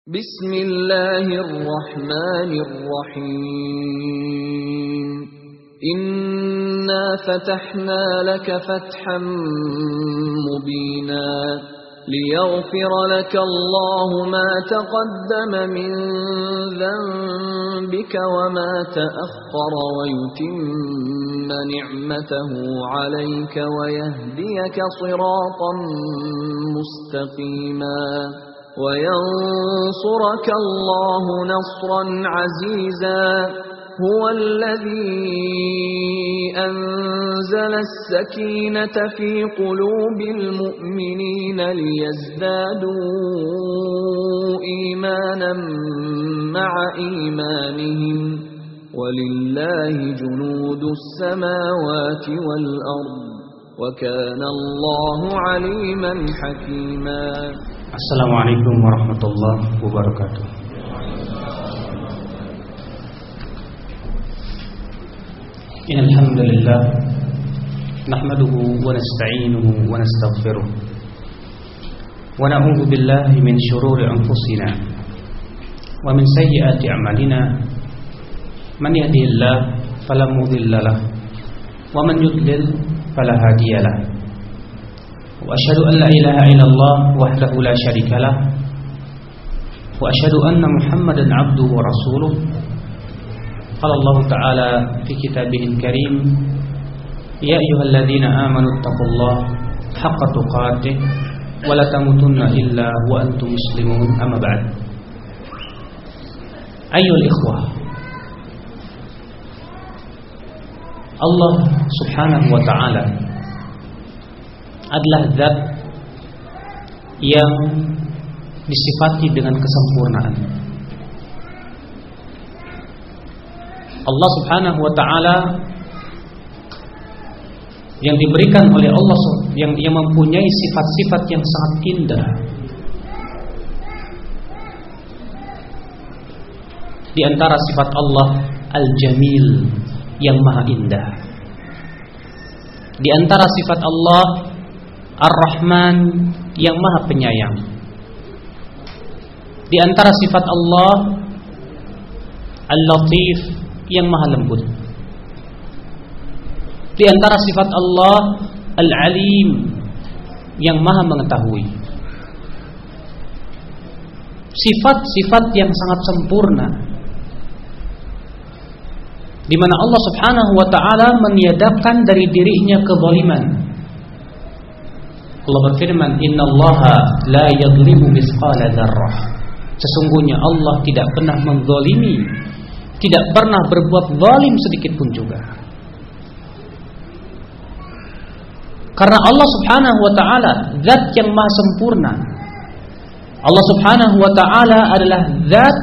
Bismillahirrahmanirrahim. Inna fatahna laka fathan mubina liyaghfira laka Allahu ma taqaddama min dhanbika wa ma ta'akhkhara wa yutimma ni'matahu 'alayka wa yahdiyaka siratan mustaqima وَيَنْصُرَكَ اللَّهُ نَصْرًا عَزِيزًا هُوَ الَّذِي أَنزَلَ السَّكِينَةَ فِي قُلُوبِ الْمُؤْمِنِينَ لِيَزْدَادُوا إِيمَانًا مَعَ إِيمَانِهِمْ وَلِلَّهِ جُنُودُ السَّمَاوَاتِ وَالْأَرْضِ وَكَانَ اللَّهُ عَلِيمًا حَكِيمًا. Assalamualaikum warahmatullahi wabarakatuh. Innal hamdalillah nahmaduhu wa nasta'inuhu wa nastaghfiruh wa na'udzu billahi min shururi anfusina wa min sayyiati a'malina. Man yahdihillahu fala mudilla lahu wa man yudlil fala hadiya lahu. Wa asyhadu an la ilaha illallah wahdahu la syarika lah wa asyhadu anna Muhammadan abduhu wa rasuluh. Qala Allah ta'ala fi kitabihil karim, ya ayyuhalladzina amanu taqullaha haqqa tuqatih wa la tamutunna illa wa antum muslimun. Amma ba'd. Ayyuhal ikhwah, Allah subhanahu wa ta'ala adalah zat yang disifati dengan kesempurnaan. Allah subhanahu wa ta'ala yang diberikan oleh Allah, yang mempunyai sifat-sifat yang sangat indah. Di antara sifat Allah Al-Jamil, yang maha indah. Di antara sifat Allah Ar-Rahman, yang maha penyayang. Di antara sifat Allah Al-Latif, yang maha lembut. Di antara sifat Allah Al-Alim, yang maha mengetahui. Sifat-sifat yang sangat sempurna, di mana Allah subhanahu wa ta'ala meniadakan dari dirinya kezaliman. Allah berfirman, innallaha la yadhlimu mithqala dzarrah. Sesungguhnya Allah tidak pernah menzalimi, tidak pernah berbuat zalim sedikit pun juga. Karena Allah subhanahu wa ta'ala zat yang maha sempurna. Allah subhanahu wa ta'ala adalah zat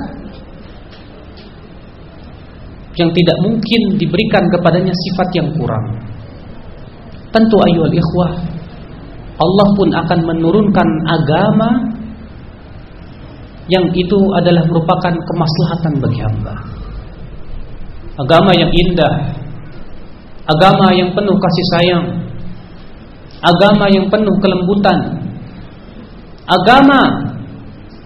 yang tidak mungkin diberikan kepadanya sifat yang kurang. Tentu ayyuhal ikhwah, Allah pun akan menurunkan agama yang itu adalah merupakan kemaslahatan bagi hamba. Agama yang indah, agama yang penuh kasih sayang, agama yang penuh kelembutan, agama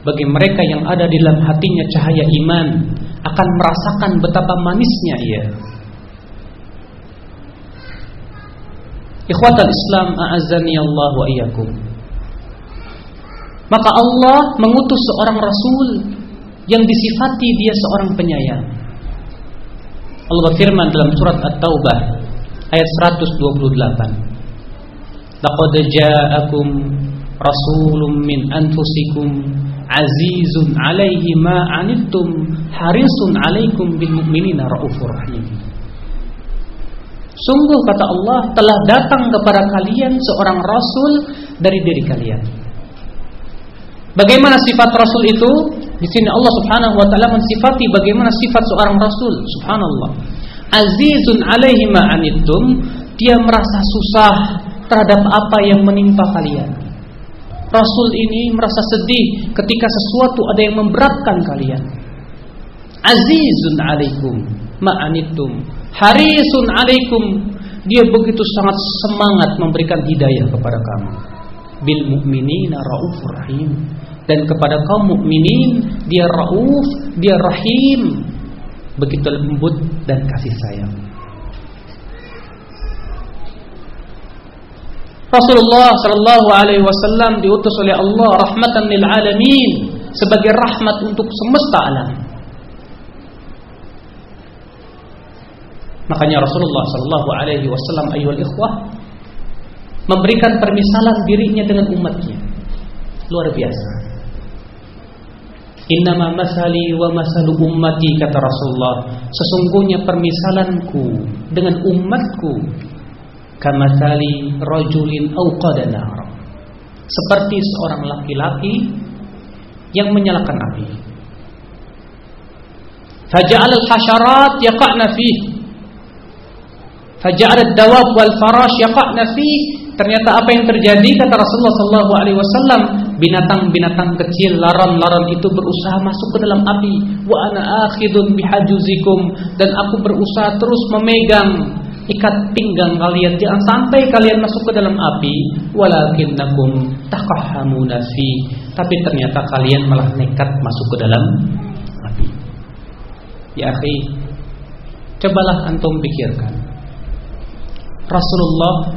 bagi mereka yang ada di dalam hatinya cahaya iman akan merasakan betapa manisnya ia. Ikhwatal Islam, a'azzani Allah wa iyyakum. Maka Allah mengutus seorang rasul yang disifati dia seorang penyayang. Allah berfirman dalam surat At-Taubah ayat 128. Laqad ja'akum rasulun min anfusikum azizun 'alaihi ma 'anittum harisun 'alaikum bil mu'minina raufur rahim. Sungguh kata Allah, telah datang kepada kalian seorang rasul dari diri kalian. Bagaimana sifat rasul itu? Di sini Allah subhanahu wa ta'ala mensifati bagaimana sifat seorang rasul. Subhanallah. Azizun 'alaihi ma 'anittum, dia merasa susah terhadap apa yang menimpa kalian. Rasul ini merasa sedih ketika sesuatu ada yang memberatkan kalian. Azizun 'alaikum ma 'anittum, harisun 'alaikum, dia begitu sangat semangat memberikan hidayah kepada kamu. Bil mu'minina raufur rahim, Dan kepada kaum mukminin Dia Rauf, Dia Rahim, begitu lembut dan kasih sayang. Rasulullah sallallahu alaihi wasallam diutus oleh Allah rahmatan lil alamin, sebagai rahmat untuk semesta alam. Makanya Rasulullah sallallahu alaihi wasallam ayyuhal ikhwah memberikan permisalan dirinya dengan umatnya. Luar biasa. Innama masali wa masalu ummati, kata Rasulullah, sesungguhnya permisalanku dengan umatku kamathali rajulin auqada nar, seperti seorang laki-laki yang menyalakan api. Faja'al al-hasyarat yaqa'na fihi, faja'al ad-dawab wal farash yaqa'na fihi. Ternyata apa yang terjadi, kata Rasulullah sallallahu alaihi wasallam, binatang-binatang kecil, laron-laron itu berusaha masuk ke dalam api. Wa ana akhidun bihajuzikum, dan aku berusaha terus memegang ikat pinggang kalian, jangan sampai kalian masuk ke dalam api. Walakinnakum taqahhamuna fi, tapi ternyata kalian malah nekat masuk ke dalam api. Ya akhi, cobalah antum pikirkan, Rasulullah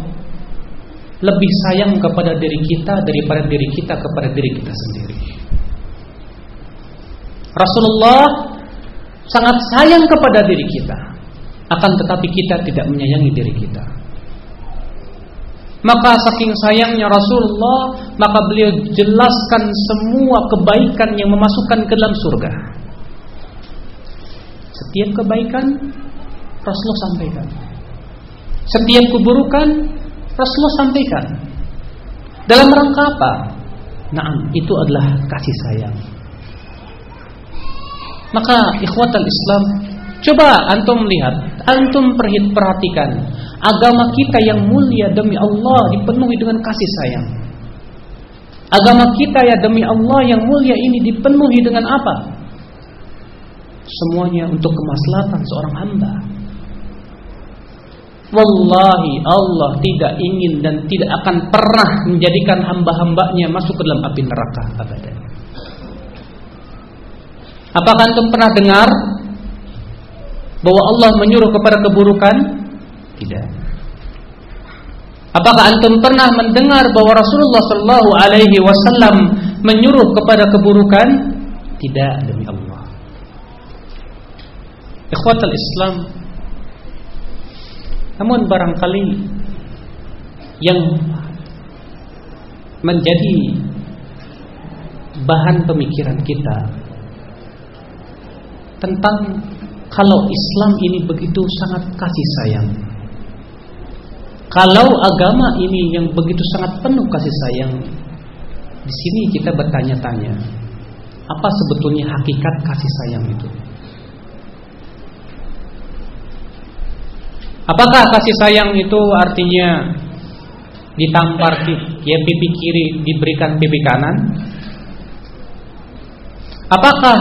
lebih sayang kepada diri kita daripada diri kita kepada diri kita sendiri. Rasulullah sangat sayang kepada diri kita, akan tetapi kita tidak menyayangi diri kita. Maka saking sayangnya Rasulullah, maka beliau jelaskan semua kebaikan yang memasukkan ke dalam surga. Setiap kebaikan Rasulullah sampaikan, setiap keburukan Rasulullah sampaikan. Dalam rangka apa? Naam, itu adalah kasih sayang. Maka ikhwatal Islam, coba antum lihat, antum perhatikan, agama kita yang mulia demi Allah dipenuhi dengan kasih sayang. Agama kita ya demi Allah yang mulia ini dipenuhi dengan apa? Semuanya untuk kemaslahatan seorang hamba. Wallahi Allah tidak ingin dan tidak akan pernah menjadikan hamba-hambanya masuk ke dalam api neraka abadan. Apakah antum pernah dengar bahwa Allah menyuruh kepada keburukan? Tidak. Apakah antum pernah mendengar bahwa Rasulullah sallallahu alaihi wasallam menyuruh kepada keburukan? Tidak, demi Allah. Ikhwatul Islam, namun barangkali yang menjadi bahan pemikiran kita tentang kalau Islam ini begitu sangat kasih sayang, kalau agama ini yang begitu sangat penuh kasih sayang, di sini kita bertanya-tanya, apa sebetulnya hakikat kasih sayang itu? Apakah kasih sayang itu artinya ditampar ya pipi kiri diberikan pipi kanan? Apakah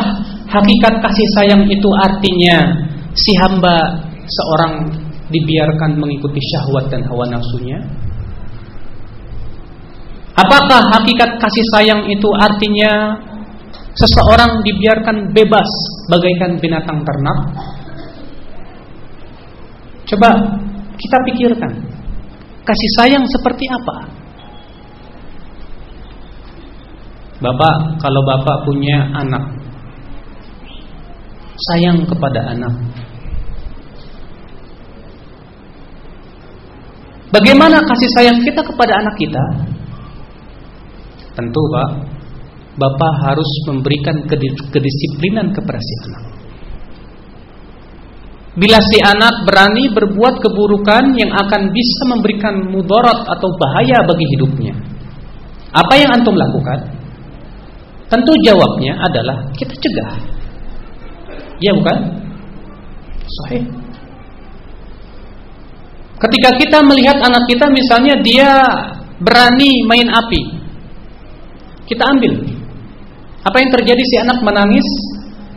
hakikat kasih sayang itu artinya si hamba seorang dibiarkan mengikuti syahwat dan hawa nafsunya? Apakah hakikat kasih sayang itu artinya seseorang dibiarkan bebas bagaikan binatang ternak? Coba kita pikirkan, kasih sayang seperti apa? Bapak, kalau bapak punya anak, sayang kepada anak, bagaimana kasih sayang kita kepada anak kita? Tentu Pak, bapak harus memberikan kedisiplinan kepada si anak. Bila si anak berani berbuat keburukan yang akan bisa memberikan mudarat atau bahaya bagi hidupnya, apa yang antum lakukan? Tentu jawabnya adalah kita cegah. Ya bukan? Sahih. Ketika kita melihat anak kita misalnya dia berani main api, kita ambil. Apa yang terjadi? Si anak menangis.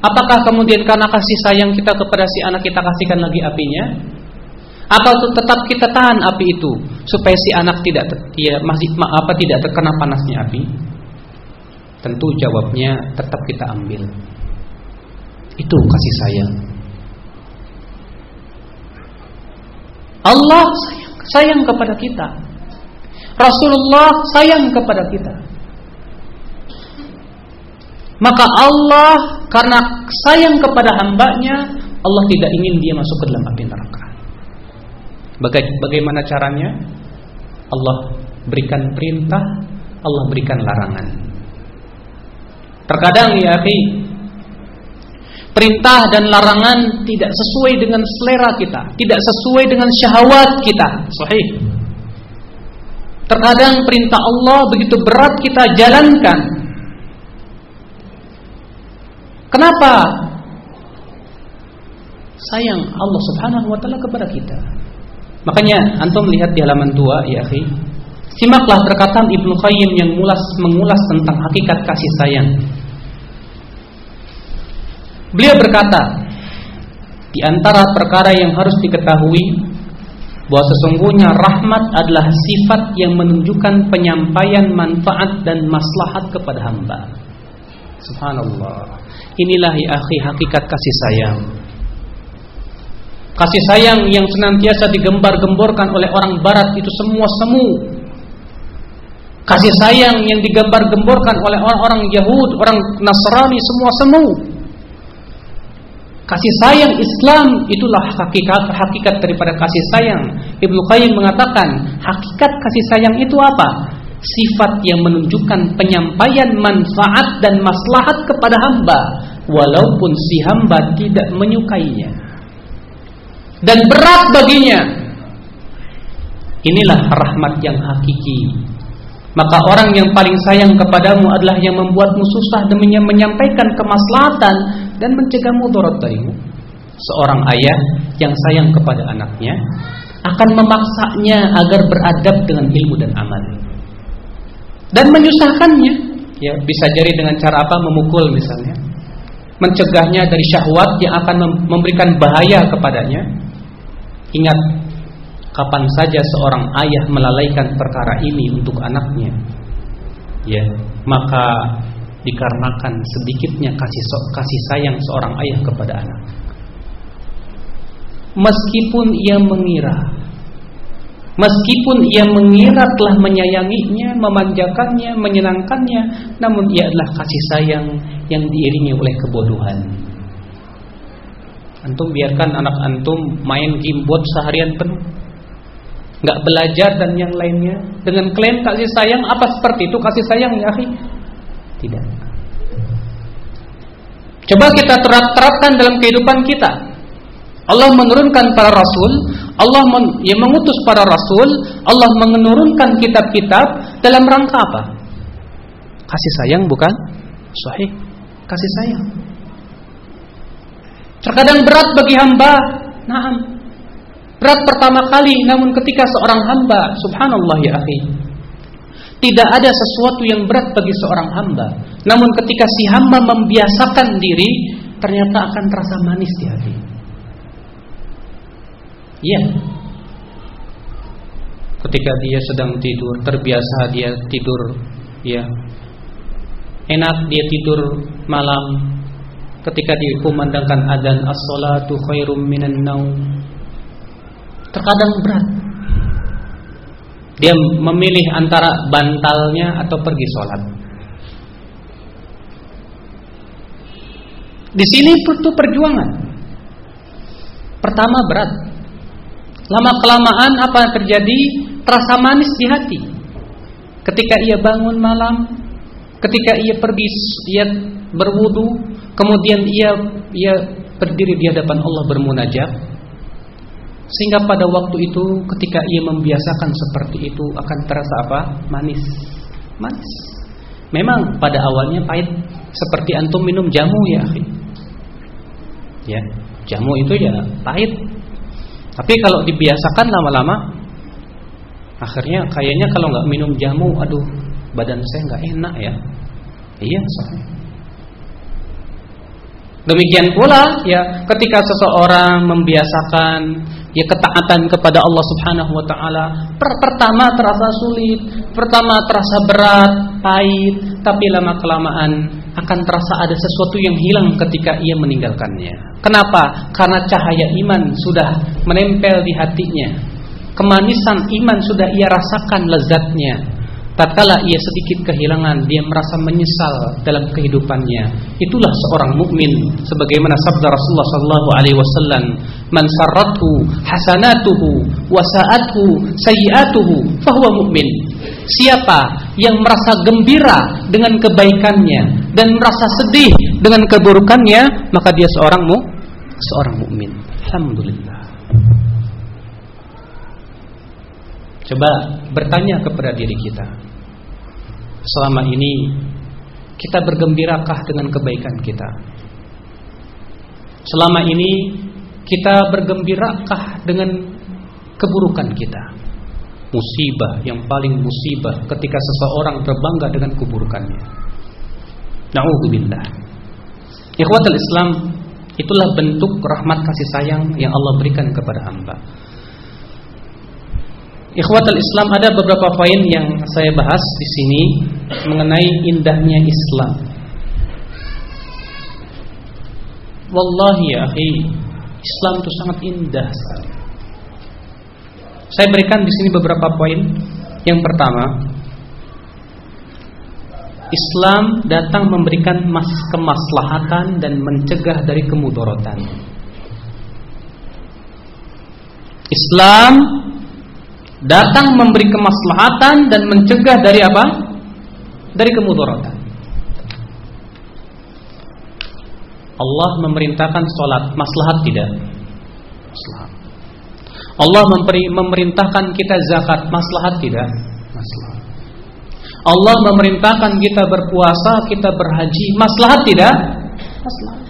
Apakah kemudian karena kasih sayang kita kepada si anak kita kasihkan lagi apinya? Atau tetap kita tahan api itu supaya si anak tidak terkena panasnya api? tentu jawabnya tetap kita ambil. Itu kasih sayang. Allah sayang kepada kita. Rasulullah sayang kepada kita. Maka Allah karena sayang kepada hambanya, Allah tidak ingin dia masuk ke dalam api neraka. Bagaimana caranya? Allah berikan perintah, Allah berikan larangan. Terkadang ya akhi, perintah dan larangan tidak sesuai dengan selera kita, tidak sesuai dengan syahwat kita. Sahih. Terkadang perintah Allah begitu berat kita jalankan. Kenapa? Sayang Allah Subhanahu wa taala kepada kita. Makanya antum lihat di halaman 2 ya akhi. Simaklah perkataan Ibnu Qayyim yang mengulas tentang hakikat kasih sayang. Beliau berkata, di antara perkara yang harus diketahui bahwa sesungguhnya rahmat adalah sifat yang menunjukkan penyampaian manfaat dan maslahat kepada hamba. Subhanallah. Inilah ya akhi hakikat kasih sayang. Kasih sayang yang senantiasa digembar-gemborkan oleh orang barat itu semua semu. Kasih sayang yang digambar-gemborkan oleh orang-orang Yahud, orang Nasrani semua semu. Kasih sayang Islam itulah hakikat daripada kasih sayang. Ibnu Qayyim mengatakan, hakikat kasih sayang itu apa? Sifat yang menunjukkan penyampaian manfaat dan maslahat kepada hamba, walaupun si hamba tidak menyukainya dan berat baginya. Inilah rahmat yang hakiki. Maka orang yang paling sayang kepadamu adalah yang membuatmu susah demi menyampaikan kemaslahatan dan mencegah mudarat darimu. Seorang ayah yang sayang kepada anaknya akan memaksanya agar beradab dengan ilmu dan amal, dan menyusahkannya. Ya, bisa jadi dengan cara apa? Memukul misalnya, mencegahnya dari syahwat yang akan memberikan bahaya kepadanya. Ingat, kapan saja seorang ayah melalaikan perkara ini untuk anaknya, ya, maka dikarenakan sedikitnya kasih sayang seorang ayah kepada anak. Meskipun ia mengira telah menyayanginya, memanjakannya, menyenangkannya, namun ia adalah kasih sayang yang diiringi oleh kebodohan. Antum biarkan anak antum main gamebot seharian penuh, nggak belajar dan yang lainnya, dengan klaim kasih sayang. Apa seperti itu kasih sayang ya akhi? Tidak. Coba kita terapkan dalam kehidupan kita. Allah menurunkan para rasul, Allah mengutus para rasul, Allah menurunkan kitab-kitab dalam rangka apa? Kasih sayang, bukan? Sahih, kasih sayang. Terkadang berat bagi hamba, na'am, berat pertama kali, namun ketika seorang hamba, subhanallah ya akhi, tidak ada sesuatu yang berat bagi seorang hamba, namun ketika si hamba membiasakan diri, ternyata akan terasa manis di hati. Iya. Ketika dia sedang tidur, terbiasa dia tidur, ya, enak dia tidur malam. Ketika dikumandangkan adzan as-salatu khairum minan naum, terkadang berat. Dia memilih antara bantalnya atau pergi sholat. Di sini butuh perjuangan. Pertama berat. Lama-kelamaan apa yang terjadi? Terasa manis di hati. Ketika ia bangun malam, ketika ia pergi, ia berwudu, kemudian ia berdiri di hadapan Allah bermunajat, sehingga pada waktu itu ketika ia membiasakan seperti itu akan terasa apa? Manis. Manis. Memang pada awalnya pahit, seperti antum minum jamu ya akhi. Ya, jamu itu ya pahit. Tapi kalau dibiasakan lama-lama, akhirnya kayaknya kalau nggak minum jamu, aduh, badan saya nggak enak ya. Iya, soalnya. Demikian pula ya ketika seseorang membiasakan ya ketaatan kepada Allah Subhanahu wa taala, pertama terasa sulit, pertama terasa berat, pahit, tapi lama-kelamaan akan terasa ada sesuatu yang hilang ketika ia meninggalkannya. Kenapa? Karena cahaya iman sudah menempel di hatinya. Kemanisan iman sudah ia rasakan lezatnya. Tatkala ia sedikit kehilangan, dia merasa menyesal dalam kehidupannya. Itulah seorang mukmin, sebagaimana sabda Rasulullah SAW, "Man sarrathu hasanatuhu wa sa'athu sayyi'atuhu fahuwa mukmin." Siapa yang merasa gembira dengan kebaikannya dan merasa sedih dengan keburukannya, maka dia seorang mukmin. Alhamdulillah. Coba bertanya kepada diri kita, selama ini kita bergembirakah dengan kebaikan kita? Selama ini kita bergembirakah dengan keburukan kita? Musibah yang paling musibah ketika seseorang berbangga dengan keburukannya. Na'udzubillah. Ikhwatul Islam, itulah bentuk rahmat kasih sayang yang Allah berikan kepada hamba. Ikhwatul Islam, ada beberapa poin yang saya bahas di sini mengenai indahnya Islam. Wallahi ya akhi, Islam itu sangat indah sekali. Saya berikan di sini beberapa poin. Yang pertama, Islam datang memberikan kemaslahatan dan mencegah dari kemudaratan. Islam datang memberi kemaslahatan dan mencegah dari apa? Dari kemudaratan. Allah memerintahkan sholat, maslahat tidak? Maslahat. Allah memerintahkan kita zakat, maslahat tidak? Maslahat. Allah memerintahkan kita berpuasa, kita berhaji, maslahat tidak? Maslahat.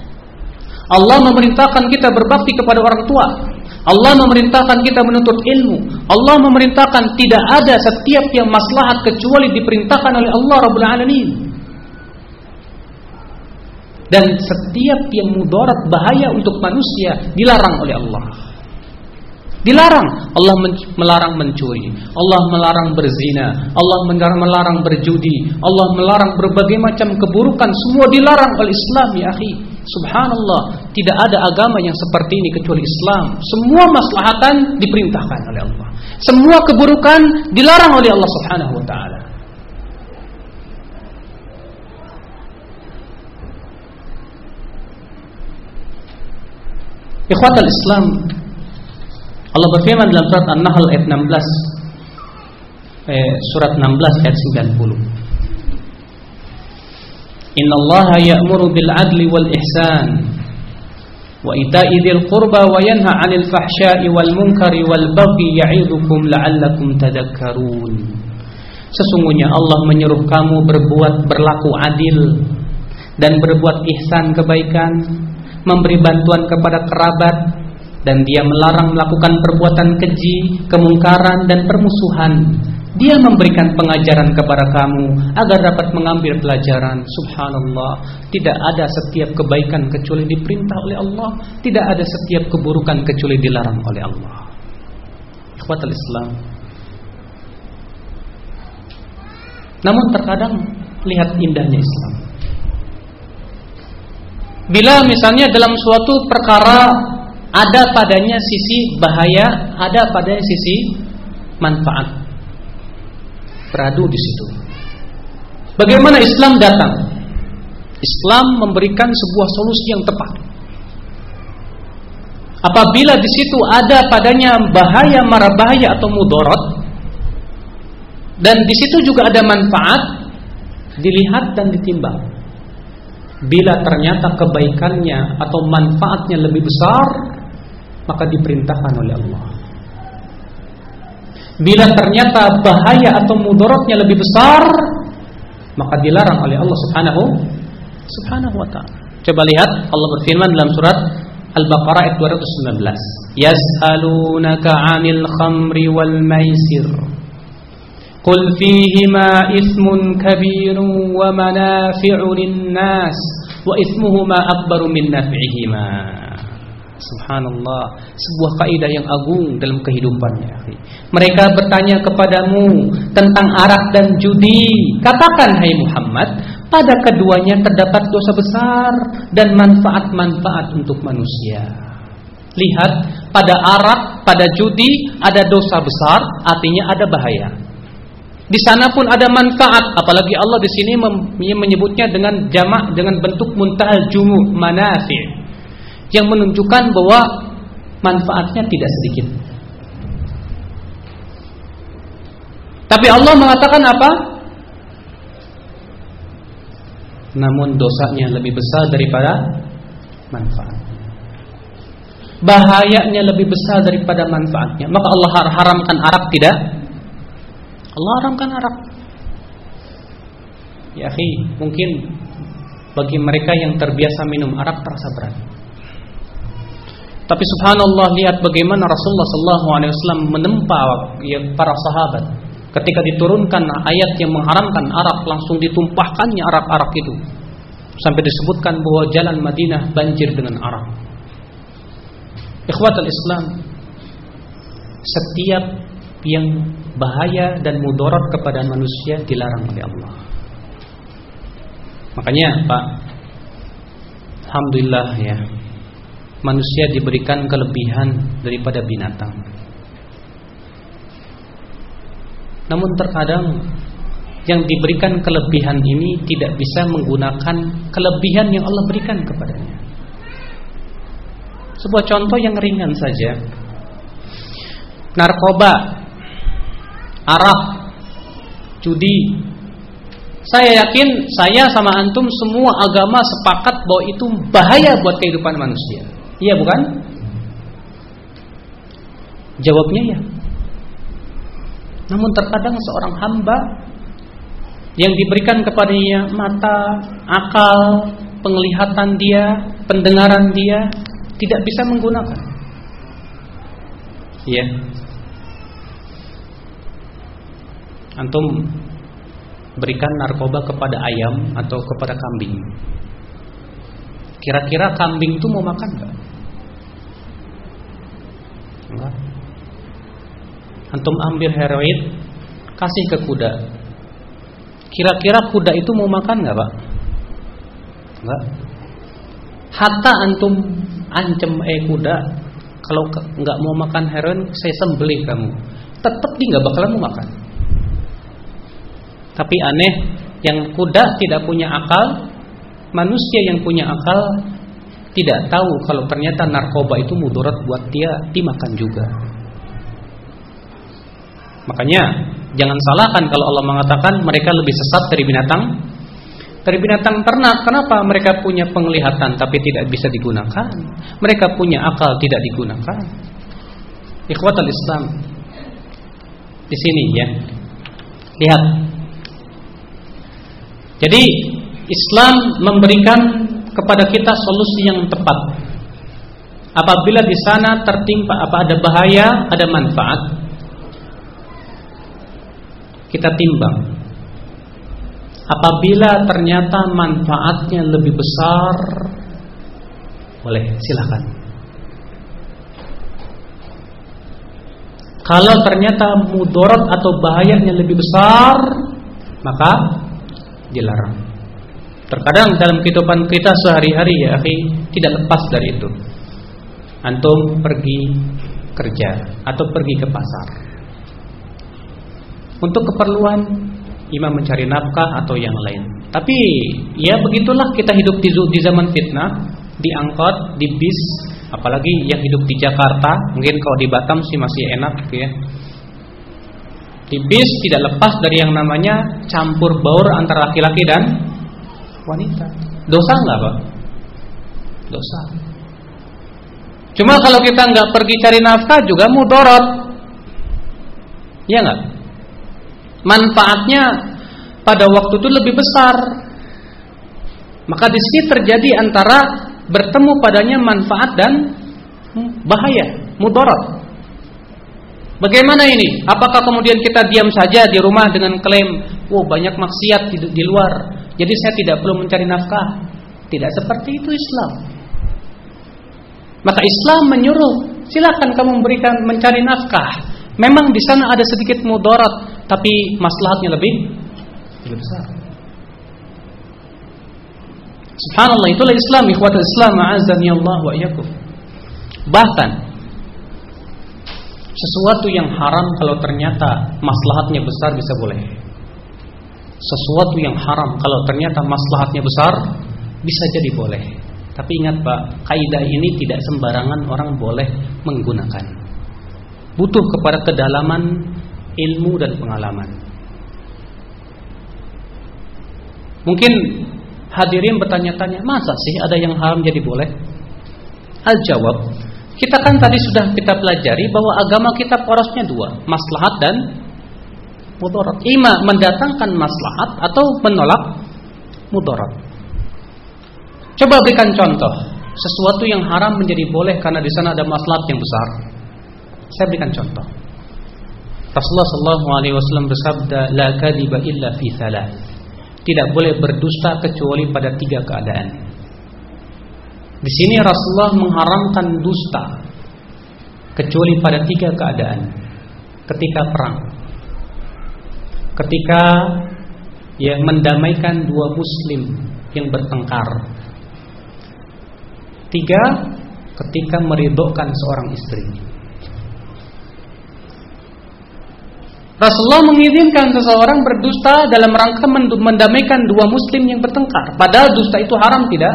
Allah memerintahkan kita berbakti kepada orang tua. Allah memerintahkan kita menuntut ilmu. Allah memerintahkan, tidak ada setiap yang maslahat kecuali diperintahkan oleh Allah Rabbul Alamin. Dan setiap yang mudarat, bahaya untuk manusia, dilarang oleh Allah. Dilarang. Allah melarang mencuri, Allah melarang berzina, Allah melarang berjudi, Allah melarang berbagai macam keburukan. Semua dilarang oleh Islam ya akhi. Subhanallah, tidak ada agama yang seperti ini kecuali Islam. Semua maslahatan diperintahkan oleh Allah, semua keburukan dilarang oleh Allah Subhanahu wa ta'ala. Ikhwatul Islam, Allah berfirman dalam surat An-Nahl ayat 16, surat 16 ayat 90. Innallaha ya'muru bil 'adli wal ihsan wa ita'i dzil qurba wa yanha 'anil fahsya'i wal munkari wal baghi ya'idzukum la'allakum tadhakkarun. Sesungguhnya Allah menyuruh kamu berlaku adil dan berbuat ihsan kebaikan, memberi bantuan kepada kerabat, dan dia melarang melakukan perbuatan keji, kemungkaran dan permusuhan. Dia memberikan pengajaran kepada kamu agar dapat mengambil pelajaran. Subhanallah, tidak ada setiap kebaikan kecuali diperintah oleh Allah, tidak ada setiap keburukan kecuali dilarang oleh Allah. Ikhwatul Islam, namun terkadang lihat indahnya Islam. Bila misalnya dalam suatu perkara ada padanya sisi bahaya, ada padanya sisi manfaat, beradu di situ. Bagaimana Islam datang? Islam memberikan sebuah solusi yang tepat. Apabila di situ ada padanya bahaya, mara bahaya atau mudarat, dan di situ juga ada manfaat, dilihat dan ditimbang. Bila ternyata kebaikannya atau manfaatnya lebih besar, maka diperintahkan oleh Allah. Bila ternyata bahaya atau mudaratnya lebih besar, maka dilarang oleh Allah Subhanahu wa ta'ala. Coba lihat, Allah berfirman dalam surat Al-Baqarah ayat 219. Yas'alunaka 'anil khamri wal maisir. Qul fihima ismun kabirun wa manafi'u lin-nas wa ismuhuma akbaru min naf'ihima. Subhanallah, sebuah kaidah yang agung dalam kehidupannya. Mereka bertanya kepadamu tentang arak dan judi. Katakan, hai Muhammad, pada keduanya terdapat dosa besar dan manfaat-manfaat untuk manusia. Lihat, pada arak, pada judi ada dosa besar, artinya ada bahaya. Di sana pun ada manfaat, apalagi Allah di sini menyebutnya dengan jamak, dengan bentuk muntahal jumu' manafi', yang menunjukkan bahwa manfaatnya tidak sedikit. Tapi Allah mengatakan apa? Namun dosanya lebih besar daripada manfaat. Bahayanya lebih besar daripada manfaatnya. Maka Allah haramkan arak tidak? Allah haramkan arak. Ya akhi, mungkin bagi mereka yang terbiasa minum arak terasa berat. Tapi subhanallah, lihat bagaimana Rasulullah SAW menempa para sahabat. Ketika diturunkan ayat yang mengharamkan arak, langsung ditumpahkannya arak-arak itu. Sampai disebutkan bahwa jalan Madinah banjir dengan arak. Ikhwatul Islam, setiap yang bahaya dan mudarat kepada manusia dilarang oleh Allah. Makanya Pak, alhamdulillah ya, manusia diberikan kelebihan daripada binatang. Namun terkadang yang diberikan kelebihan ini tidak bisa menggunakan kelebihan yang Allah berikan kepadanya. Sebuah contoh yang ringan saja. Narkoba, arak, judi. Saya yakin saya sama antum semua agama sepakat bahwa itu bahaya buat kehidupan manusia. Iya bukan? Jawabnya ya. Namun terkadang seorang hamba yang diberikan kepadanya mata, akal, penglihatan dia, pendengaran dia tidak bisa menggunakan. Iya. Antum berikan narkoba kepada ayam atau kepada kambing. Kira-kira kambing itu mau makan enggak? Enggak. Antum ambil heroin, kasih ke kuda. Kira-kira kuda itu mau makan enggak, Pak? Enggak. Hatta antum ancam kuda, kalau enggak mau makan heroin, saya sembelih kamu. Tetap dia enggak bakalan mau makan. Tapi aneh, yang kuda tidak punya akal, manusia yang punya akal tidak tahu kalau ternyata narkoba itu mudarat buat dia, dimakan juga. Makanya jangan salahkan kalau Allah mengatakan mereka lebih sesat dari binatang. Dari binatang ternak. Kenapa? Mereka punya penglihatan tapi tidak bisa digunakan. Mereka punya akal tidak digunakan. Ikhwatul Islam, di sini ya, lihat. Jadi Islam memberikan kepada kita solusi yang tepat. Apabila di sana tertimpa ada bahaya, ada manfaat, kita timbang. Apabila ternyata manfaatnya lebih besar, boleh, silakan. Kalau ternyata mudarat atau bahayanya lebih besar, maka dilarang. Terkadang dalam kehidupan kita sehari-hari ya akhi, tidak lepas dari itu. Antum pergi kerja atau pergi ke pasar untuk keperluan imam mencari nafkah atau yang lain. Tapi ya begitulah kita hidup di zaman fitnah, di angkot, di bis, apalagi yang hidup di Jakarta. Mungkin kalau di Batam sih masih enak ya. Di bis tidak lepas dari yang namanya campur baur antara laki-laki dan wanita. Dosa enggak, Pak? Dosa. Cuma kalau kita enggak pergi cari nafkah juga mudarat. Iya enggak? Manfaatnya pada waktu itu lebih besar. Maka di sini terjadi antara bertemu padanya manfaat dan bahaya, mudarat. Bagaimana ini? Apakah kemudian kita diam saja di rumah dengan klaim, "Oh, banyak maksiat di luar, jadi saya tidak perlu mencari nafkah"? Tidak seperti itu Islam. Maka Islam menyuruh, silakan kamu mencari nafkah. Memang di sana ada sedikit mudarat, tapi maslahatnya lebih besar. Subhanallah, itulah Islam, ikhwatul Islam, a'azzani Allah wa iyyakum. Bahkan sesuatu yang haram kalau ternyata maslahatnya besar bisa boleh. Sesuatu yang haram kalau ternyata maslahatnya besar bisa jadi boleh. Tapi ingat Pak, kaidah ini tidak sembarangan orang boleh menggunakan. Butuh kepada kedalaman ilmu dan pengalaman. Mungkin hadirin bertanya-tanya, masa sih ada yang haram jadi boleh? Al-jawab, kita kan tadi sudah kita pelajari bahwa agama kita porosnya dua, maslahat dan mudarat. Ima mendatangkan maslahat atau menolak mudarat. Coba berikan contoh sesuatu yang haram menjadi boleh karena di sana ada maslahat yang besar. Saya berikan contoh. Rasulullah SAW bersabda, la kadiba illa fi thalath. Tidak boleh berdusta kecuali pada 3 keadaan. Di sini Rasulullah mengharamkan dusta kecuali pada 3 keadaan. Ketika perang, ketika mendamaikan 2 muslim yang bertengkar. 3, ketika meridhokan seorang istri. Rasulullah mengizinkan seseorang berdusta dalam rangka mendamaikan 2 muslim yang bertengkar. Padahal dusta itu haram tidak?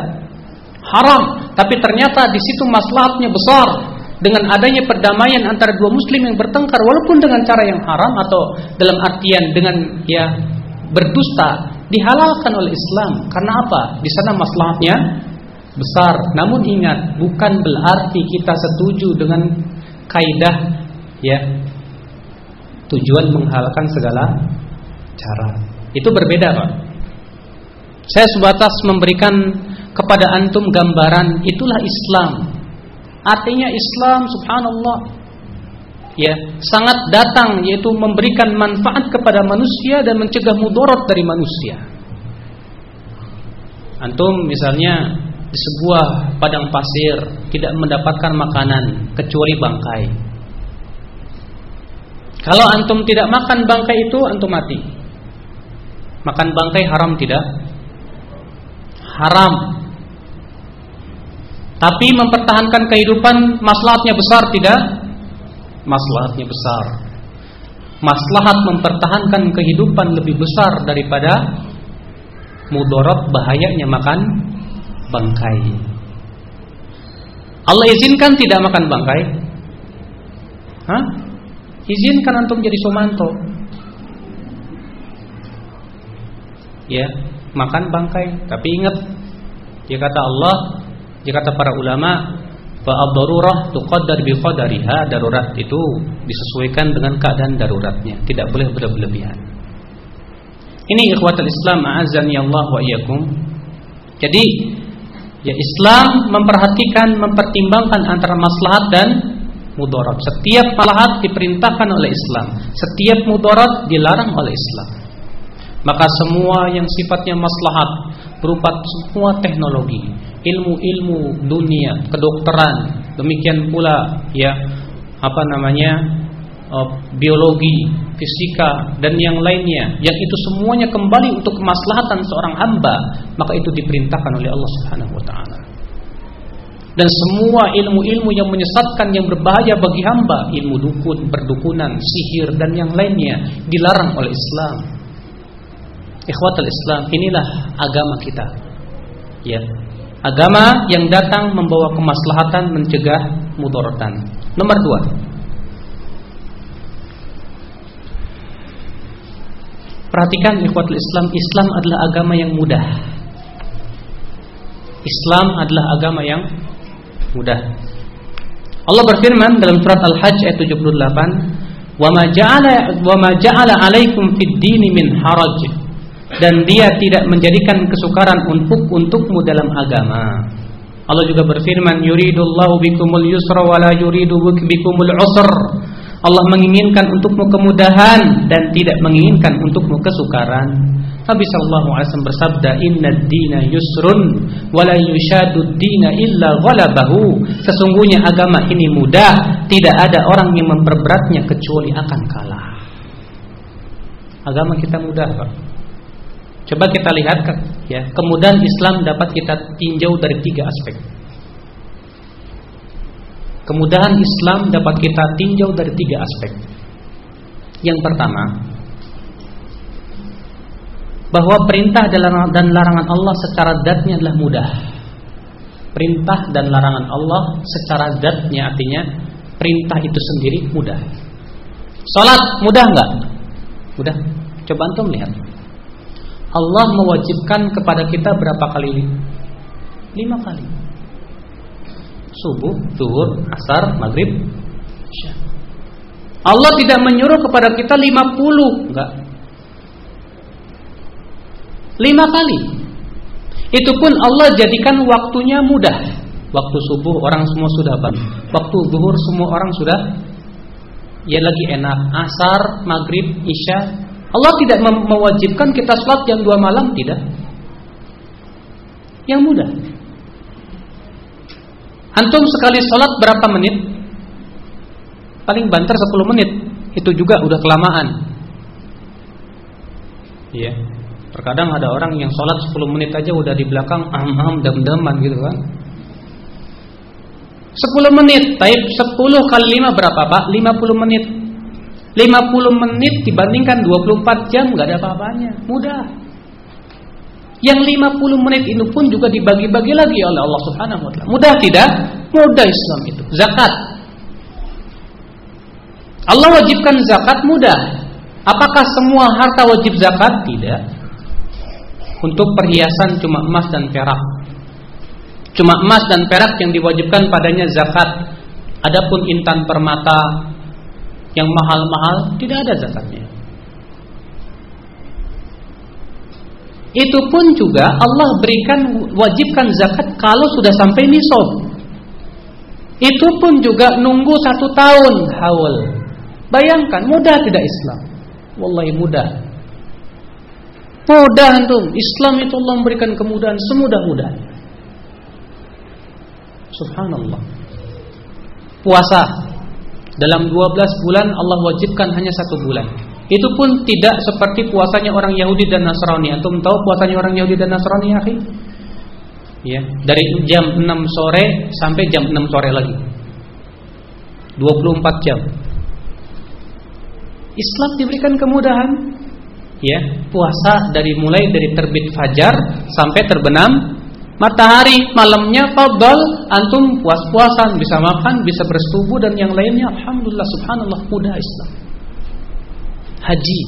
Haram. Tapi ternyata di situ maslahatnya besar dengan adanya perdamaian antara 2 muslim yang bertengkar, walaupun dengan cara yang haram atau dalam artian dengan berdusta dihalalkan oleh Islam. Karena apa? Di sana maslahatnya besar. Namun ingat, bukan berarti kita setuju dengan kaidah tujuan menghalalkan segala cara. Itu berbeda Pak. Saya sebatas memberikan kepada antum gambaran, itulah Islam. Artinya Islam, subhanallah, sangat datang, yaitu memberikan manfaat kepada manusia dan mencegah mudarat dari manusia. Antum misalnya di sebuah padang pasir tidak mendapatkan makanan kecuali bangkai. Kalau antum tidak makan bangkai itu, antum mati. Makan bangkai haram tidak? Haram. Tapi mempertahankan kehidupan maslahatnya besar tidak? Maslahatnya besar. Maslahat mempertahankan kehidupan lebih besar daripada mudarat bahayanya makan bangkai. Allah izinkan tidak makan bangkai? Izinkan antum jadi Sumanto. Makan bangkai. Tapi ingat, dia kata Allah, dia kata para ulama, fa ad-darurah tuqaddar bi qadariha. Darurat itu disesuaikan dengan keadaan daruratnya, tidak boleh berlebihan. Ini ikhwatul Islam, a'azzani Allah wa iyyakum. Jadi Islam mempertimbangkan antara maslahat dan mudarat. Setiap maslahat diperintahkan oleh Islam, setiap mudarat dilarang oleh Islam. Maka semua yang sifatnya maslahat berupa semua teknologi, ilmu-ilmu dunia, kedokteran, demikian pula biologi, fisika dan yang lainnya, yang itu semuanya kembali untuk kemaslahatan seorang hamba, maka itu diperintahkan oleh Allah Subhanahu wa taala. Dan semua ilmu-ilmu yang menyesatkan, yang berbahaya bagi hamba, ilmu dukun, perdukunan, sihir dan yang lainnya, dilarang oleh Islam. Ikhwatul Islam, inilah agama kita. Agama yang datang membawa kemaslahatan, mencegah mudaratan. Nomor 2. Perhatikan ikhwatul Islam, Islam adalah agama yang mudah. Islam adalah agama yang mudah. Allah berfirman dalam surat Al-Hajj ayat 78, "Wa ma ja'ala 'alaikum fid dini min haraj." Dan dia tidak menjadikan kesukaran untukmu dalam agama. Allah juga berfirman, "Yuridullahu bikumul yusra wa la yuridu bikumul usra." Allah menginginkan untukmu kemudahan dan tidak menginginkan untukmu kesukaran. Nabi sallallahu alaihi wasallam bersabda, "Innad dina yusrun wa la yushadud dina illa ghalabahu." Sesungguhnya agama ini mudah, tidak ada orang yang memperberatnya kecuali akan kalah. Agama kita mudah, Pak. Coba kita lihat ya, kemudahan Islam dapat kita tinjau dari 3 aspek. Kemudahan Islam dapat kita tinjau dari 3 aspek. Yang pertama, bahwa perintah dan larangan Allah secara zatnya adalah mudah. Perintah dan larangan Allah secara zatnya artinya perintah itu sendiri mudah. Salat mudah enggak? Mudah. Coba antum lihat. Allah mewajibkan kepada kita berapa kali? 5 kali. Subuh, zuhur, asar, maghrib, isya. Allah tidak menyuruh kepada kita 50, enggak. 5 kali. Itu pun Allah jadikan waktunya mudah. Waktu subuh orang semua sudah bangun. Waktu zuhur semua orang sudah ya lagi enak. Asar, maghrib, isya. Allah tidak mewajibkan kita sholat jam 2 malam, tidak. Yang mudah. Antum sekali sholat berapa menit? Paling banter 10 menit. Itu juga udah kelamaan. Iya. Terkadang ada orang yang sholat 10 menit aja udah di belakang dem-deman gitu kan. 10 menit, taib 10 kali 5 berapa Pak? 50 menit. 50 menit dibandingkan 24 jam gak ada apa-apanya. Mudah. Yang 50 menit ini pun juga dibagi-bagi lagi oleh Allah Subhanahu wa ta'ala. Mudah tidak? Mudah Islam itu. Zakat. Allah wajibkan zakat mudah. Apakah semua harta wajib zakat? Tidak. Untuk perhiasan cuma emas dan perak. Cuma emas dan perak yang diwajibkan padanya zakat. Adapun intan permata yang mahal-mahal tidak ada zakatnya. Itu pun juga Allah berikan wajibkan zakat kalau sudah sampai nisab. Itu pun juga nunggu 1 tahun haul. Bayangkan mudah tidak Islam? Wallahi mudah. Mudah antum. Islam itu Allah memberikan kemudahan semudah-mudah. Subhanallah. Puasa dalam 12 bulan Allah wajibkan hanya 1 bulan. Itu pun tidak seperti puasanya orang Yahudi dan Nasrani. Antum tahu puasanya orang Yahudi dan Nasrani, akhi? Ya, dari jam 6 sore sampai jam 6 sore lagi. 24 jam. Islam diberikan kemudahan. Ya, puasa mulai dari terbit fajar sampai terbenam matahari. Malamnya fadhal, antum puas-puasan, bisa makan, bisa bersetubuh dan yang lainnya. Alhamdulillah, subhanallah, mudah Islam. Haji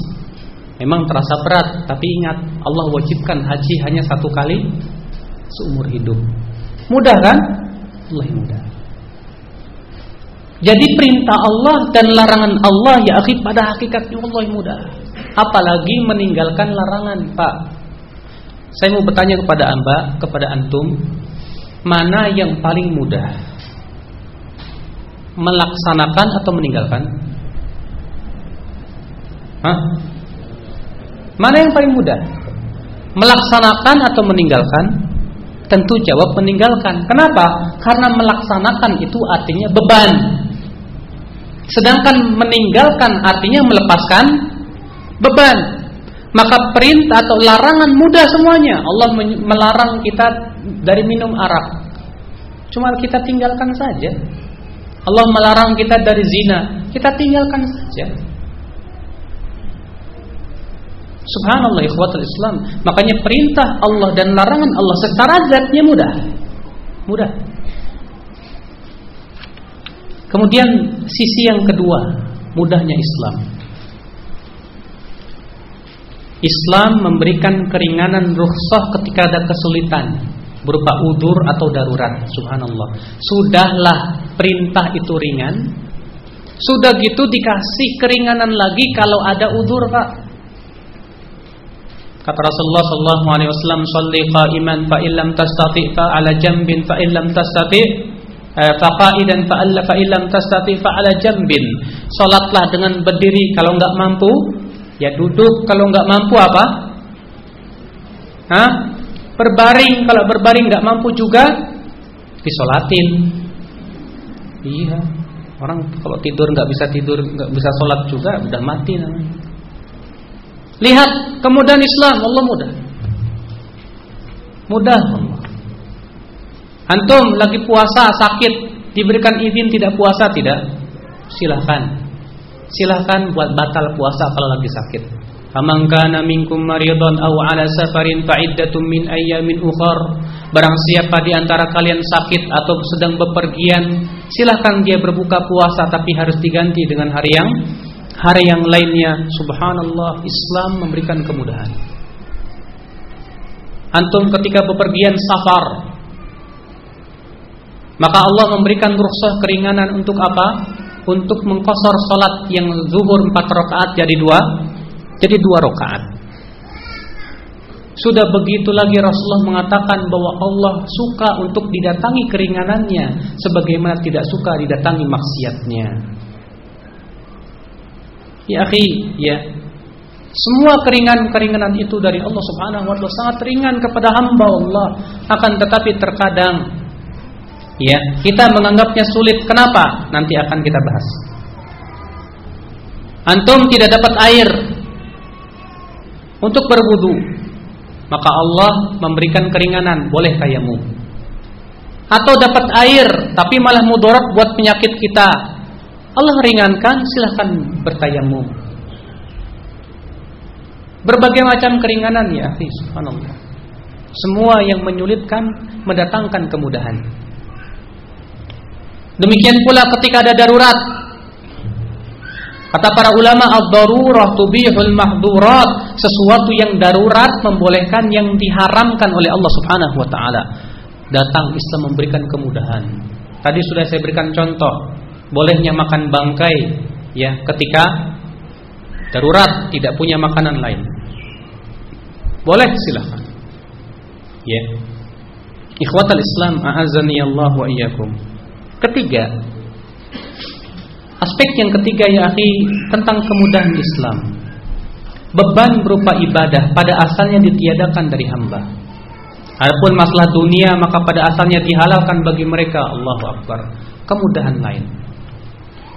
memang terasa berat, tapi ingat Allah wajibkan haji hanya 1 kali seumur hidup. Mudah kan? Allah mudah. Jadi perintah Allah dan larangan Allah ya akhi pada hakikatnya Allah mudah. Apalagi meninggalkan larangan, Pak. Saya mau bertanya kepada antum, mana yang paling mudah? Melaksanakan atau meninggalkan? Hah? Mana yang paling mudah? Melaksanakan atau meninggalkan? Tentu jawab meninggalkan. Kenapa? Karena melaksanakan itu artinya beban. Sedangkan meninggalkan artinya melepaskan beban. Maka perintah atau larangan mudah semuanya. Allah melarang kita dari minum arak. Cuma kita tinggalkan saja. Allah melarang kita dari zina. Kita tinggalkan saja. Subhanallah ikhwatul Islam. Makanya perintah Allah dan larangan Allah secara zatnya mudah. Mudah. Kemudian sisi yang kedua, mudahnya Islam. Islam memberikan keringanan rukhsah ketika ada kesulitan berupa udzur atau darurat. Subhanallah. Sudahlah perintah itu ringan. Sudah gitu dikasih keringanan lagi kalau ada udzur, Pak. Kata Rasulullah sallallahu alaihi wasallam, "Shalli qa'iman fa illam tastati' fa 'ala jambin fa illam tastati' fa qa'idan fa illam tastati' fa 'ala jambin." Salatlah dengan berdiri, kalau enggak mampu ya duduk, kalau enggak mampu apa? Berbaring, kalau berbaring nggak mampu juga disolatin. Iya, orang kalau tidur nggak bisa sholat juga udah mati namanya. Lihat kemudahan Islam, Allah mudah Allah. Antum lagi puasa sakit, diberikan izin tidak puasa tidak? Silahkan buat batal puasa kalau lagi sakit. Faman kana minkum maridun aw ala safarin fa iddatun min ayyamin ukhar. Barang siapa di antara kalian sakit atau sedang bepergian, silahkan dia berbuka puasa, tapi harus diganti dengan hari yang lainnya. Subhanallah, Islam memberikan kemudahan. Antum ketika bepergian safar, maka Allah memberikan rukhsah keringanan untuk apa? Untuk mengqashar salat yang zuhur 4 rakaat jadi 2 rakaat. Sudah begitu lagi Rasulullah mengatakan bahwa Allah suka untuk didatangi keringanannya sebagaimana tidak suka didatangi maksiatnya. Ya akhi, ya. Semua keringanan itu dari Allah Subhanahu wa taala, sangat ringan kepada hamba Allah. Akan tetapi terkadang ya, kita menganggapnya sulit. Kenapa? Nanti akan kita bahas. Antum tidak dapat air untuk berwudu, maka Allah memberikan keringanan, boleh tayamum. Atau dapat air tapi malah mudarat buat penyakit kita, Allah ringankan, silahkan bertayamum. Berbagai macam keringanan ya akhi, subhanallah. Semua yang menyulitkan mendatangkan kemudahan. Demikian pula ketika ada darurat. Kata para ulama, ad-darurah tubihul mahdurat. Sesuatu yang darurat membolehkan yang diharamkan oleh Allah Subhanahu wa taala. Datang Islam memberikan kemudahan. Tadi sudah saya berikan contoh, bolehnya makan bangkai ya ketika darurat, tidak punya makanan lain. Boleh, silakan. Ya. Ikhwatal Islam, a'azzani Allah wa iyyakum. Ketiga, aspek yang ketiga ya akhi, tentang kemudahan Islam. Beban berupa ibadah pada asalnya ditiadakan dari hamba. Adapun masalah dunia maka pada asalnya dihalalkan bagi mereka. Allahu Akbar. Kemudahan lain.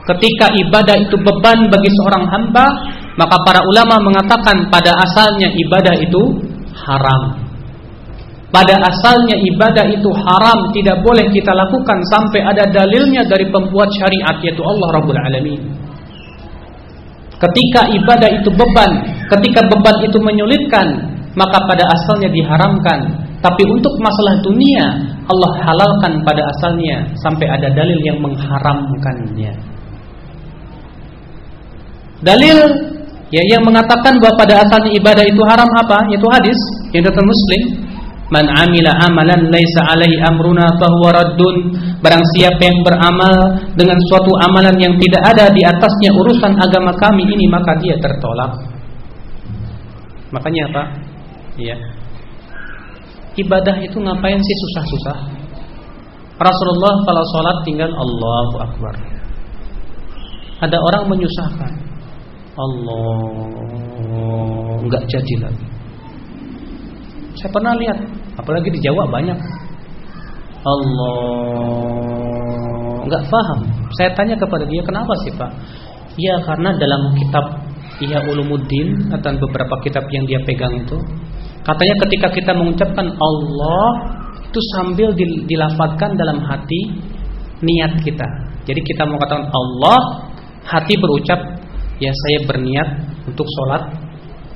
Ketika ibadah itu beban bagi seorang hamba, maka para ulama mengatakan pada asalnya ibadah itu haram. Pada asalnya ibadah itu haram, tidak boleh kita lakukan sampai ada dalilnya dari pembuat syariat, yaitu Allah Rabbul Alamin. Ketika ibadah itu beban, ketika beban itu menyulitkan, maka pada asalnya diharamkan. Tapi untuk masalah dunia, Allah halalkan pada asalnya sampai ada dalil yang mengharamkannya. Dalil ya yang mengatakan bahwa pada asalnya ibadah itu haram apa? Yaitu hadis yang datang Muslim. Man amila amalan laisa alaihi amruna fahuwa raddun. Barang siapa yang beramal dengan suatu amalan yang tidak ada di atasnya urusan agama kami ini, maka dia tertolak. Makanya apa? Iya. Ibadah itu ngapain sih susah-susah? Rasulullah kalau sholat tinggal Allahu Akbar. Ada orang menyusahkan, Allah, enggak jadi lagi. Saya pernah lihat, apalagi di Jawa banyak. Allah, enggak paham. Saya tanya kepada dia, kenapa sih Pak? Ya karena dalam kitab Ihya Ulumuddin atau beberapa kitab yang dia pegang itu, katanya ketika kita mengucapkan Allah itu sambil dilafadzkan dalam hati niat kita. Jadi kita mengatakan Allah, hati berucap, ya saya berniat untuk sholat.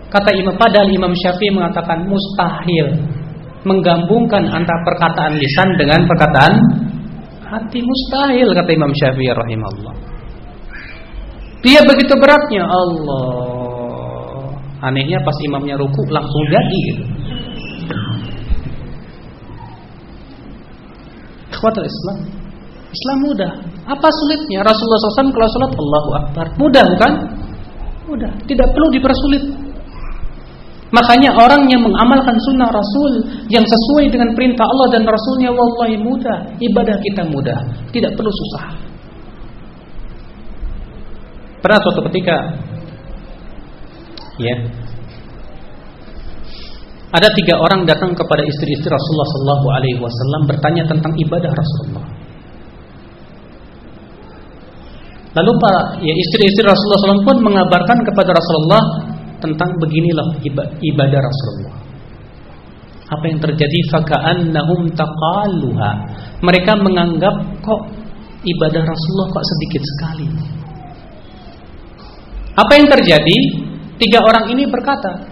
Kata padahal Imam Syafi'i mengatakan mustahil menggabungkan antara perkataan lisan dengan perkataan hati, mustahil kata Imam Syafi'i rahimahullah. Dia begitu beratnya Allah. Anehnya pas imamnya ruku langsung jadi gitu. Ikhwatul Islam, Islam mudah. Apa sulitnya? Rasulullah SAW kalau sholat Allahu Akbar, mudah bukan? Mudah, tidak perlu dipersulit. Makanya orang yang mengamalkan sunnah Rasul yang sesuai dengan perintah Allah dan Rasulnya, wallahi mudah. Ibadah kita mudah, tidak perlu susah. Pernah suatu ketika, ya, Ada 3 orang datang kepada istri-istri Rasulullah SAW bertanya tentang ibadah Rasulullah. Lalu istri-istri Rasulullah SAW pun mengabarkan kepada Rasulullah tentang beginilah ibadah Rasulullah. Apa yang terjadi? Faka'annahum taqalluha. Mereka menganggap kok ibadah Rasulullah kok sedikit sekali. Apa yang terjadi? 3 orang ini berkata,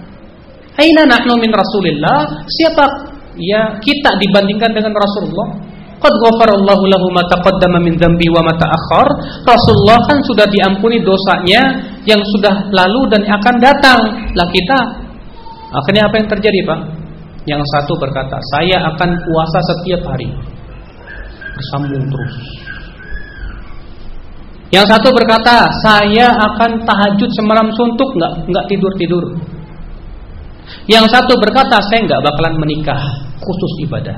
aina nahnu min Rasulillah? Siapa ya kita dibandingkan dengan Rasulullah? Qad ghafarallahu lahu ma taqaddama min dzambi wa ma ta'akhkhar. Rasulullah kan sudah diampuni dosanya yang sudah lalu dan akan datang. Lah kita, akhirnya apa yang terjadi, Pak? Yang satu berkata, saya akan puasa setiap hari, bersambung terus. Yang satu berkata, saya akan tahajud semalam suntuk, nggak tidur. Yang satu berkata, saya nggak bakalan menikah, khusus ibadah.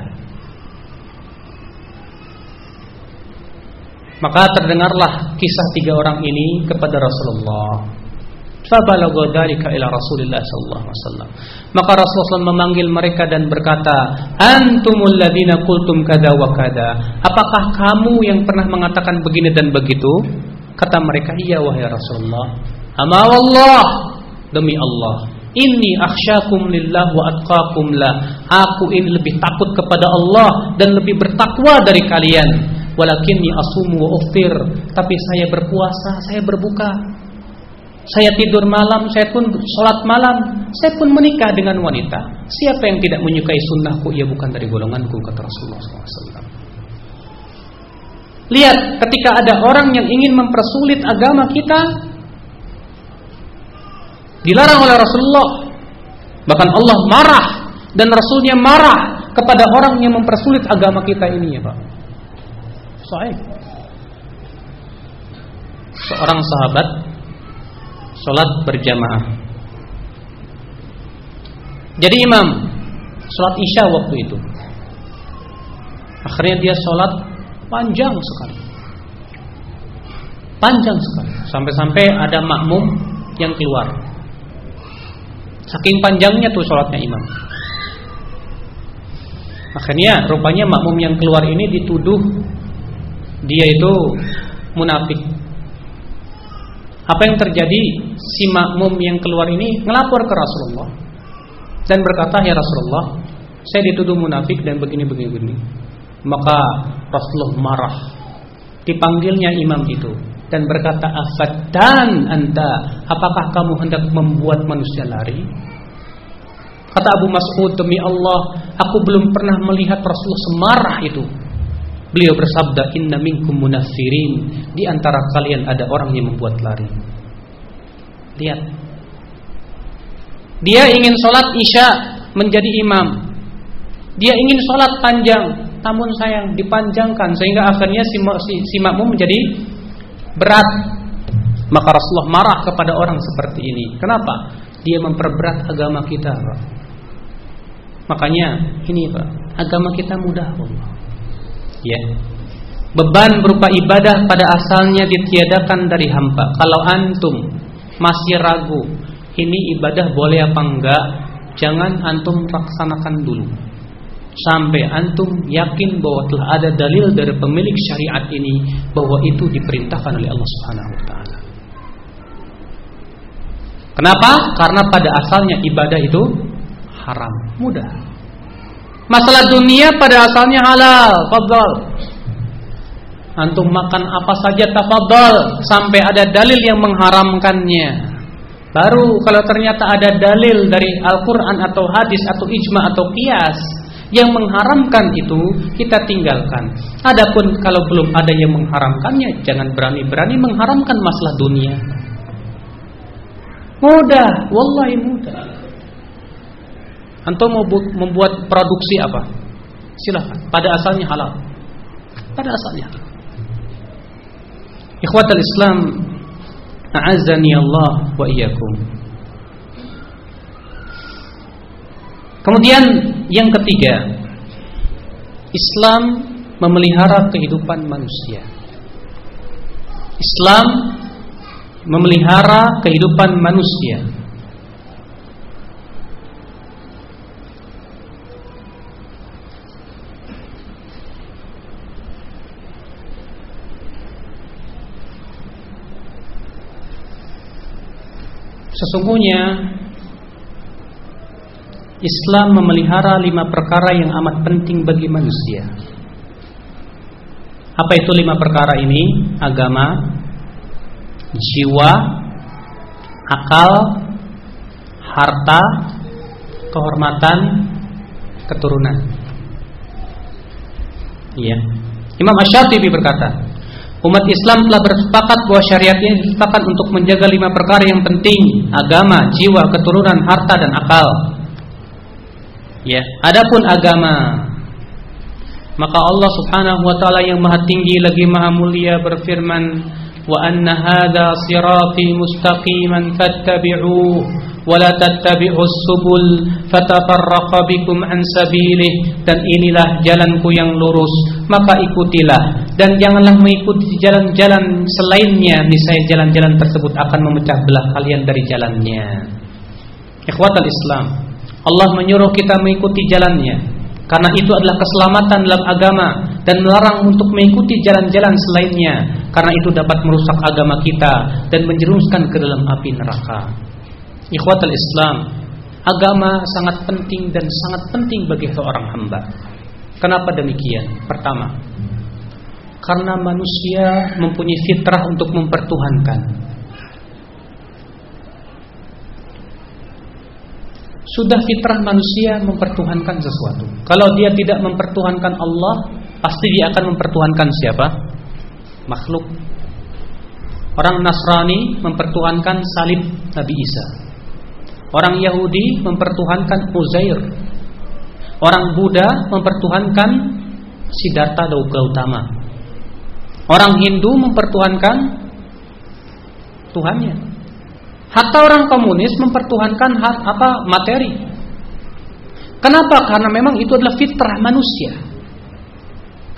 Maka terdengarlah kisah 3 orang ini kepada Rasulullah. Fabalagha dzalika ila Rasulillah sallallahu alaihi wasallam. Maka Rasulullah memanggil mereka dan berkata, antumul ladzina qultum kada wa kada. Apakah kamu yang pernah mengatakan begini dan begitu? Kata mereka, iya wahai Rasulullah. Ama wallah, demi Allah, inni akhsyakum lillah wa atqakum la. Aku ini lebih takut kepada Allah dan lebih bertakwa dari kalian. Walakinni asumu wa uftir. Tapi saya berpuasa, saya berbuka. Saya tidur malam, saya pun sholat malam, saya pun menikah dengan wanita. Siapa yang tidak menyukai sunnahku, ia bukan dari golonganku, kata Rasulullah SAW. Lihat, ketika ada orang yang ingin mempersulit agama kita, dilarang oleh Rasulullah. Bahkan Allah marah dan Rasulnya marah kepada orang yang mempersulit agama kita ini, ya Pak. Sahih. Seorang sahabat sholat berjamaah. Jadi imam sholat isya waktu itu. Akhirnya dia sholat panjang sekali. Sampai-sampai ada makmum yang keluar. Saking panjangnya tuh sholatnya imam. Akhirnya rupanya makmum yang keluar ini dituduh dia itu munafik. Apa yang terjadi? Si makmum yang keluar ini ngelapor ke Rasulullah dan berkata, ya Rasulullah, saya dituduh munafik dan begini. Maka Rasulullah marah. Dipanggilnya imam itu dan berkata, afattan anta, apakah kamu hendak membuat manusia lari? Kata Abu Mas'ud, demi Allah, aku belum pernah melihat Rasulullah semarah itu. Beliau bersabda, inna minkum munafirin, di antara kalian ada orang yang membuat lari. Lihat, dia ingin sholat isya menjadi imam, dia ingin sholat panjang, namun sayang dipanjangkan sehingga akhirnya si makmum menjadi berat. Maka Rasulullah marah kepada orang seperti ini. Kenapa? Dia memperberat agama kita, Pak. Makanya ini, Pak, agama kita mudah, Allah. Ya, beban berupa ibadah pada asalnya ditiadakan dari hamba. Kalau antum masih ragu ini ibadah boleh apa enggak, jangan antum laksanakan dulu sampai antum yakin bahwa telah ada dalil dari pemilik syariat ini bahwa itu diperintahkan oleh Allah Subhanahu wa taala. Kenapa? Karena pada asalnya ibadah itu haram, mudah. Masalah dunia pada asalnya halal, fadhal. Antum makan apa saja tafadhal sampai ada dalil yang mengharamkannya. Baru kalau ternyata ada dalil dari Al-Qur'an atau hadis atau ijma atau qiyas yang mengharamkan itu, kita tinggalkan. Adapun kalau belum ada yang mengharamkannya, jangan berani-berani mengharamkan masalah dunia. Mudah, wallahi mudah. Antum mau membuat produksi apa? Silakan. Pada asalnya halal. Pada asalnya halal. Ikhwatal Islam, a'azzani Allah wa iyyakum. Kemudian yang ketiga, Islam memelihara kehidupan manusia. Islam memelihara kehidupan manusia. Sesungguhnya Islam memelihara 5 perkara yang amat penting bagi manusia. Apa itu 5 perkara ini? Agama, jiwa, akal, harta, kehormatan, keturunan. Iya. Imam Asy-Syatibi berkata, umat Islam telah bersepakat bahwa syariat ini ditetapkan untuk menjaga 5 perkara yang penting: agama, jiwa, keturunan, harta, dan akal. Ya, adapun agama, maka Allah Subhanahu wa taala yang Maha Tinggi lagi Maha Mulia berfirman, wa anna hadza sirati mustaqiman fattabi'uhu wa la tattabi'us subul fatafarraqa bikum an sabilih. Dan inilah jalanku yang lurus, maka ikutilah, dan janganlah mengikuti jalan-jalan selainnya, niscaya jalan-jalan tersebut akan memecah belah kalian dari jalannya. Ikhwatal Islam, Allah menyuruh kita mengikuti jalannya, karena itu adalah keselamatan dalam agama, dan melarang untuk mengikuti jalan-jalan selainnya, karena itu dapat merusak agama kita dan menjerumuskan ke dalam api neraka. Ikhwatal Islam, agama sangat penting dan sangat penting bagi seorang hamba. Kenapa demikian? Pertama, karena manusia mempunyai fitrah untuk mempertuhankan. Sudah fitrah manusia mempertuhankan sesuatu. Kalau dia tidak mempertuhankan Allah, pasti dia akan mempertuhankan siapa? Makhluk. Orang Nasrani mempertuhankan salib Nabi Isa. Orang Yahudi mempertuhankan Uzair. Orang Buddha mempertuhankan Siddhartha Gautama. Orang Hindu mempertuhankan Tuhannya. Hatta orang komunis mempertuhankan materi. Kenapa? Karena memang itu adalah fitrah manusia.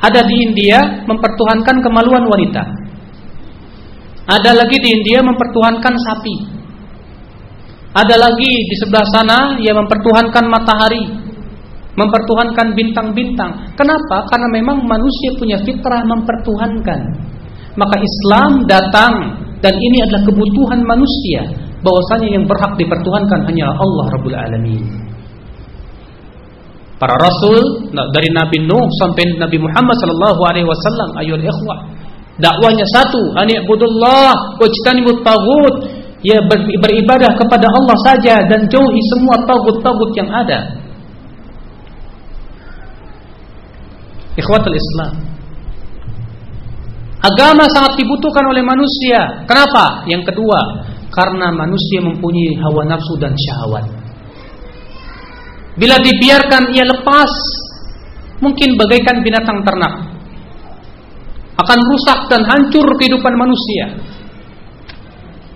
Ada di India mempertuhankan kemaluan wanita. Ada lagi di India mempertuhankan sapi. Ada lagi di sebelah sana yang mempertuhankan matahari, mempertuhankan bintang-bintang. Kenapa? Karena memang manusia punya fitrah mempertuhankan. Maka Islam datang, dan ini adalah kebutuhan manusia, bahwasanya yang berhak dipertuhankan hanyalah Allah Rabbul Alamin. Para rasul dari Nabi Nuh sampai Nabi Muhammad sallallahu alaihi wasallam, ayyuhal ikhwah, dakwahnya satu, ani'budullah wajtanibut taghut, ya beribadah kepada Allah saja dan jauhi semua tagut-tagut yang ada. Ikhwatul Islam, agama sangat dibutuhkan oleh manusia. Kenapa? Yang kedua, karena manusia mempunyai hawa nafsu dan syahwat. Bila dibiarkan ia lepas, mungkin bagaikan binatang ternak, akan rusak dan hancur kehidupan manusia.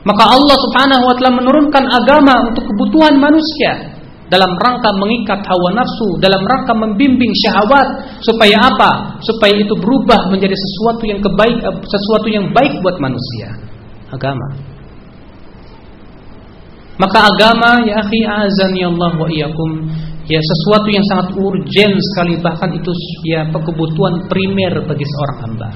Maka Allah Subhanahu wa taala menurunkan agama untuk kebutuhan manusia, dalam rangka mengikat hawa nafsu, dalam rangka membimbing syahwat. Supaya apa? Supaya itu berubah menjadi sesuatu yang baik buat manusia. Agama. Maka agama, ya akhi azani Allah wa iyyakum, ya sesuatu yang sangat urgen sekali, bahkan itu ya kebutuhan primer bagi seorang hamba.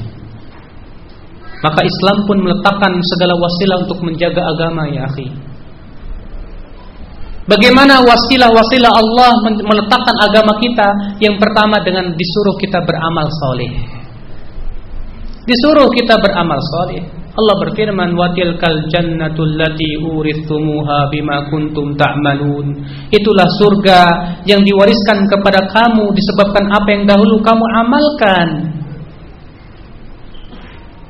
Maka Islam pun meletakkan segala wasilah untuk menjaga agama, ya akhi. Bagaimana wasilah-wasilah Allah meletakkan agama kita? Yang pertama dengan disuruh kita beramal saleh. Disuruh kita beramal saleh. Allah berfirman, wa tilkal jannatul lati urithumuha bima kuntum ta'malun. Itulah surga yang diwariskan kepada kamu disebabkan apa yang dahulu kamu amalkan.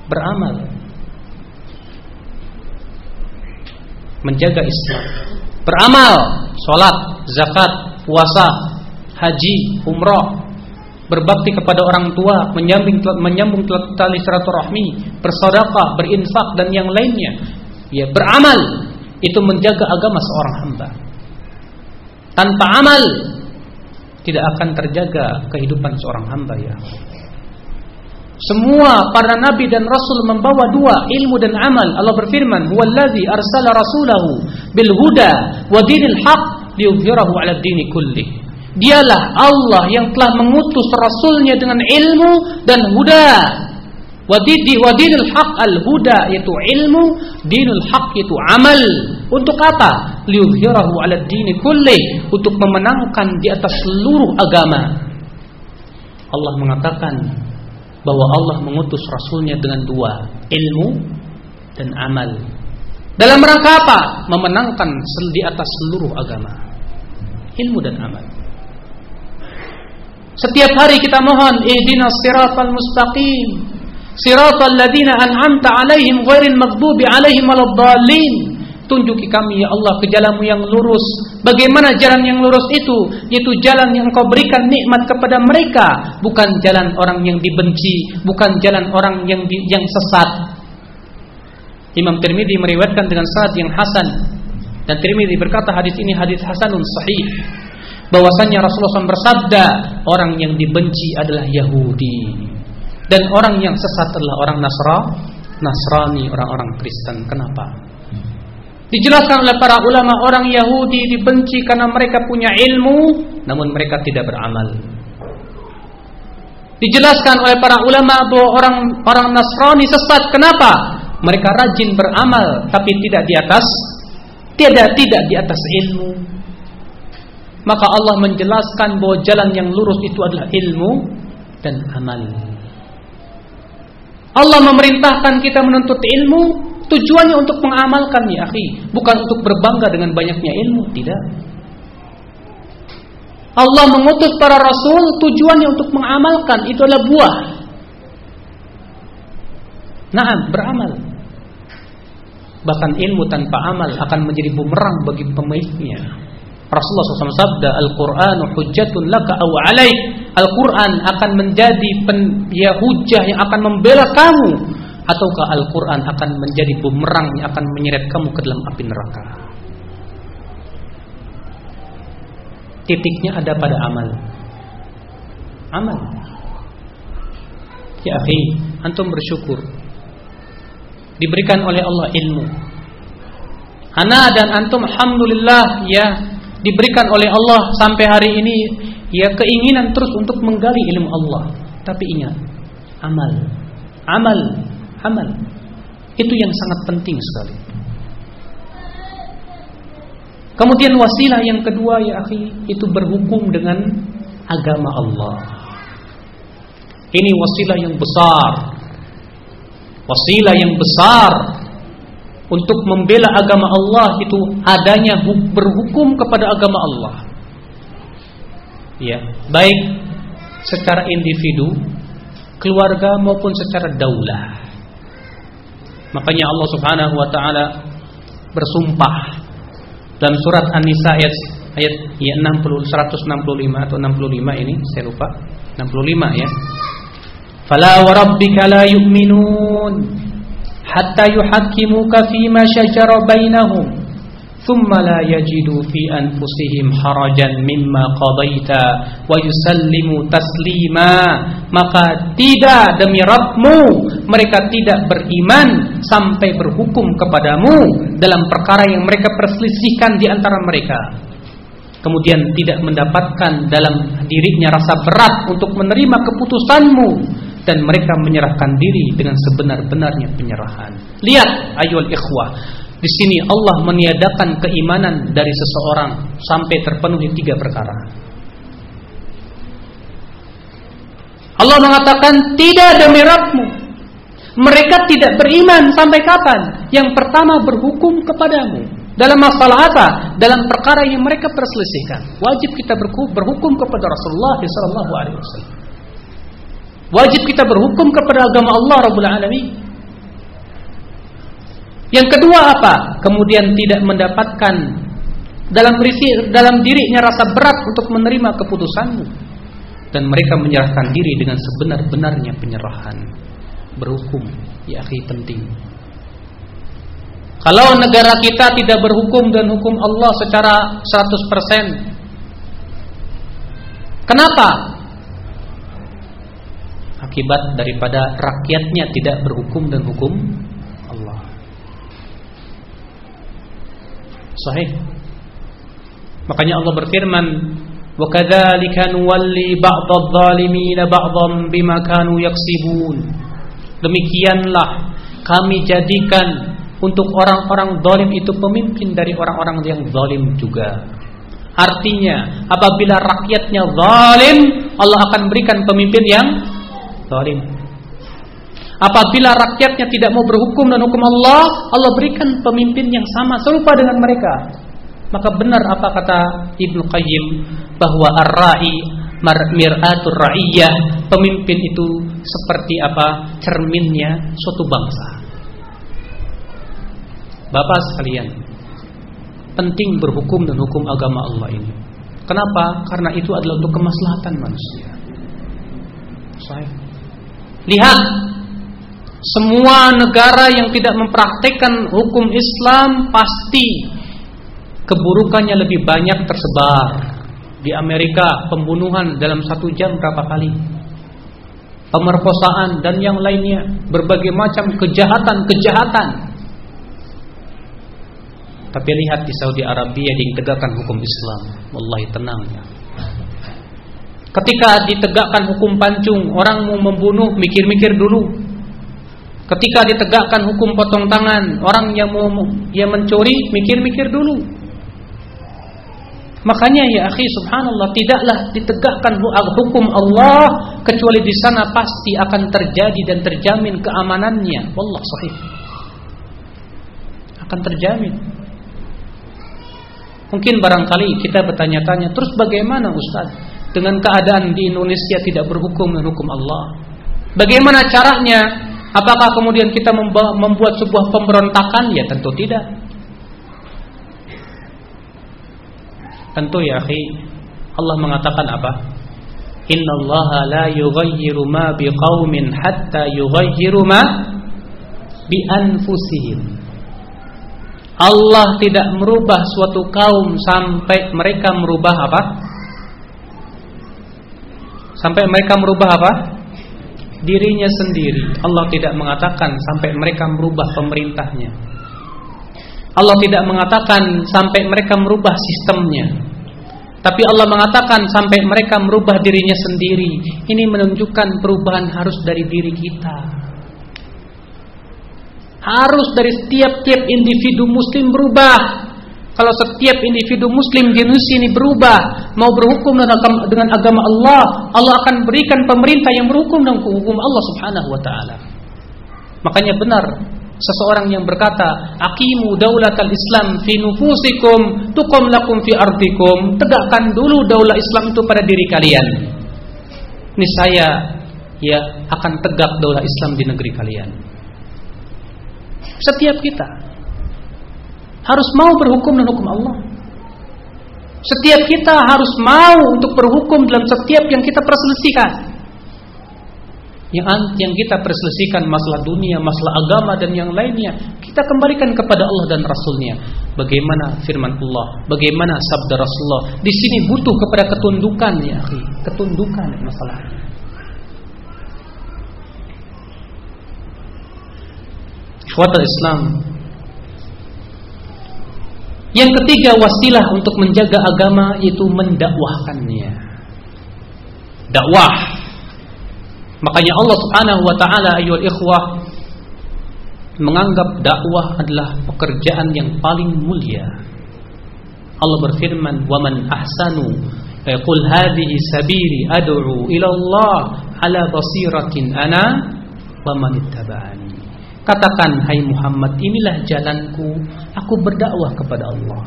Beramal, menjaga Islam. Beramal, sholat, zakat, puasa, haji, umrah, berbakti kepada orang tua, menyambung tali silaturahmi, bersedekah, berinfak, dan yang lainnya. Ya, beramal itu menjaga agama seorang hamba. Tanpa amal tidak akan terjaga kehidupan seorang hamba, ya. Semua para nabi dan rasul membawa dua, ilmu dan amal. Allah berfirman, huwallazi arsala rasulahu bil huda wa dinil haq liyudhhirahu 'ala ad-dini kullih. Dialah Allah yang telah mengutus rasulnya dengan ilmu dan huda. Wa dinil haq, al huda yaitu ilmu, dinul haq yaitu amal. Untuk apa? Liyudhhirahu 'alad dini kulli, untuk memenangkan di atas seluruh agama. Allah mengatakan bahwa Allah mengutus Rasulnya dengan dua, ilmu dan amal. Dalam rangka apa? Memenangkan di atas seluruh agama. Ilmu dan amal. Setiap hari kita mohon, ihdinas siratal mustaqim, siratal ladzina an'amta 'alaihim ghairil maghdubi 'alaihim waladdallin. Tunjuki kami ya Allah ke jalan-Mu yang lurus. Bagaimana jalan yang lurus itu? Yaitu jalan yang Engkau berikan nikmat kepada mereka, bukan jalan orang yang dibenci, bukan jalan orang yang sesat. Imam Tirmidzi meriwayatkan dengan sanad yang hasan, dan Tirmidzi berkata hadis ini hadis hasanun sahih, bahwasanya Rasulullah SAW bersabda, orang yang dibenci adalah Yahudi dan orang yang sesat adalah orang Nasrani, orang-orang Kristen. Kenapa? Dijelaskan oleh para ulama, orang Yahudi dibenci karena mereka punya ilmu namun mereka tidak beramal. Dijelaskan oleh para ulama bahwa orang Nasrani sesat. Kenapa? Mereka rajin beramal tapi tidak di atas ilmu. Maka Allah menjelaskan bahwa jalan yang lurus itu adalah ilmu dan amal. Allah memerintahkan kita menuntut ilmu, tujuannya untuk mengamalkan ya akhi, bukan untuk berbangga dengan banyaknya ilmu, tidak. Allah mengutus para rasul tujuannya untuk mengamalkan, itu adalah buah. Naam, beramal. Bahkan ilmu tanpa amal akan menjadi bumerang bagi pemiliknya. Rasulullah SAW sabda, Al-Qur'anu hujjatun laka aw 'alaik. Al-Qur'an akan menjadi hujjah yang akan membela kamu, ataukah Al-Qur'an akan menjadi bumerang yang akan menyeret kamu ke dalam api neraka. Titiknya ada pada amal. Amal. Ya akhi, antum bersyukur diberikan oleh Allah ilmu. Ana dan antum alhamdulillah ya diberikan oleh Allah sampai hari ini ya keinginan terus untuk menggali ilmu Allah. Tapi ingat, amal itu yang sangat penting sekali. Kemudian wasilah yang kedua ya akhi, itu berhukum dengan agama Allah. Ini wasilah yang besar. Wasilah yang besar untuk membela agama Allah itu adanya berhukum kepada agama Allah. Ya, baik secara individu, keluarga maupun secara daulah. Makanya Allah Subhanahu wa taala bersumpah dalam surat An-Nisa ayat 165 atau 65 ini, saya lupa. 65 ya. Fala wa rabbika la yu'minun hatta yuhakkimuka fima shajara bainahum thumma la yajidu fi anfusihim harajan mimma qadaita wa yusallimu taslima. Maka tidak, demi Rabbmu, mereka tidak beriman sampai berhukum kepadamu dalam perkara yang mereka perselisihkan di antara mereka, kemudian tidak mendapatkan dalam dirinya rasa berat untuk menerima keputusanmu, dan mereka menyerahkan diri dengan sebenar-benarnya penyerahan. Lihat ayyuhal ikhwah, di sini Allah meniadakan keimanan dari seseorang sampai terpenuhi 3 perkara. Allah mengatakan tidak, demi Rabbmu, mereka tidak beriman sampai kapan? Yang pertama, berhukum kepadamu. Dalam masalah apa? Dalam perkara yang mereka perselisihkan. Wajib kita berhukum kepada Rasulullah SAW. Wajib kita berhukum kepada agama Allah Rabbul Alamin. Yang kedua apa? Kemudian tidak mendapatkan dalam dirinya rasa berat untuk menerima keputusanmu, dan mereka menyerahkan diri dengan sebenar-benarnya penyerahan. Berhukum, ya akhi, penting. Kalau negara kita tidak berhukum dan hukum Allah secara 100%, kenapa? Akibat daripada rakyatnya tidak berhukum dan hukum Allah. Sahih. Makanya Allah berfirman, "Wa kadzalika nuwalli ba'dadh dhalimin ba'dhan bima kanu yaksibun." Demikianlah kami jadikan untuk orang-orang zalim itu pemimpin dari orang-orang yang zalim juga. Artinya, apabila rakyatnya zalim, Allah akan berikan pemimpin yang zalim. Apabila rakyatnya tidak mau berhukum dan hukum Allah, Allah berikan pemimpin yang sama serupa dengan mereka. Maka benar apa kata Ibnu Qayyim, bahwa ar-ra'i mir'atur ra'iyyah, pemimpin itu seperti apa? Cerminnya suatu bangsa. Bapak sekalian, penting berhukum dan hukum agama Allah ini. Kenapa? Karena itu adalah untuk kemaslahatan manusia. Lihat, semua negara yang tidak mempraktikkan hukum Islam pasti keburukannya lebih banyak tersebar. Di Amerika, pembunuhan dalam 1 jam berapa kali, pemerkosaan dan yang lainnya, berbagai macam kejahatan. Tapi lihat di Saudi Arabia ditegakkan hukum Islam, wallahi tenang ya. Ketika ditegakkan hukum pancung, orang mau membunuh mikir-mikir dulu. Ketika ditegakkan hukum potong tangan, orang yang mau mencuri mikir-mikir dulu. Makanya ya akhi, subhanallah, tidaklah ditegakkan hukum Allah kecuali di sana pasti akan terjadi dan terjamin keamanannya. Wallah sahih, akan terjamin. Mungkin barangkali kita bertanya-tanya, terus bagaimana Ustaz dengan keadaan di Indonesia tidak berhukum dengan hukum Allah? Bagaimana caranya? Apakah kemudian kita membuat sebuah pemberontakan? Ya tentu tidak. Tentu ya akhi, Allah mengatakan apa? Innallaha la yughayyiru ma biqaumin hatta yughayyiru ma bi anfusihim. Allah tidak merubah suatu kaum sampai mereka merubah apa? Sampai mereka merubah apa? Dirinya sendiri. Allah tidak mengatakan sampai mereka merubah pemerintahnya. Allah tidak mengatakan sampai mereka merubah sistemnya. Tapi Allah mengatakan sampai mereka merubah dirinya sendiri. Ini menunjukkan perubahan harus dari diri kita. Harus dari setiap individu muslim berubah. Kalau setiap individu muslim di Indonesia ini berubah, mau berhukum dengan agama Allah, Allah akan berikan pemerintah yang berhukum dengan hukum Allah subhanahu wa ta'ala. Makanya benar seseorang yang berkata, aqimu daulatal Islam fi nufusikum tuqam lakum fi ardikum. Tegakkan dulu daulah Islam itu pada diri kalian. Niscaya ya akan tegak daulah Islam di negeri kalian. Setiap kita harus mau berhukum dengan hukum Allah. Setiap kita harus mau untuk berhukum dalam setiap yang kita perselisihkan. Yang kita perselisihkan masalah dunia, masalah agama dan yang lainnya, kita kembalikan kepada Allah dan Rasulnya. Bagaimana firman Allah, bagaimana sabda Rasulullah. Di sini butuh kepada ketundukan ya akhi, ketundukan masalahnya. Ikhwatul Islam. Yang ketiga, wasilah untuk menjaga agama itu mendakwahkannya. Dakwah. Makanya Allah Subhanahu wa taala ayyuhal ikhwah menganggap dakwah adalah pekerjaan yang paling mulia. Allah berfirman, "Wa man ahsanu qul hadhihi sabili ad'u ila Allah ala basiratin ana wa man ittaba'ani." Katakan, hai Muhammad, inilah jalanku, aku berdakwah kepada Allah.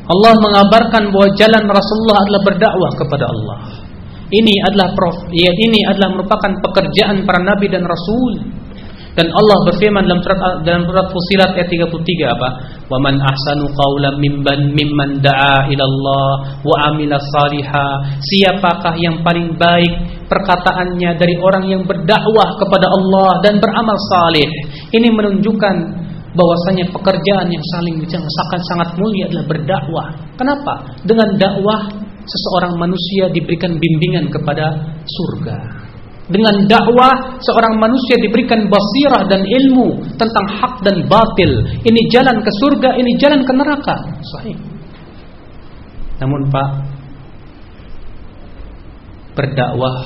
Allah mengabarkan bahwa jalan Rasulullah adalah berdakwah kepada Allah. Ini adalah merupakan pekerjaan para nabi dan rasul. Dan Allah berfirman dalam surat Fussilat ayat 33 apa? Wa man ahsanu qawlan mimman da'a ila Allah wa amila salihah. Siapakah yang paling baik perkataannya dari orang yang berdakwah kepada Allah dan beramal saleh. Ini menunjukkan bahwasanya pekerjaan yang sangat mulia adalah berdakwah. Kenapa? Dengan dakwah seseorang manusia diberikan bimbingan kepada surga. Dengan dakwah seorang manusia diberikan basirah dan ilmu tentang hak dan batil. Ini jalan ke surga, ini jalan ke neraka. Sahih. Namun Pak, berdakwah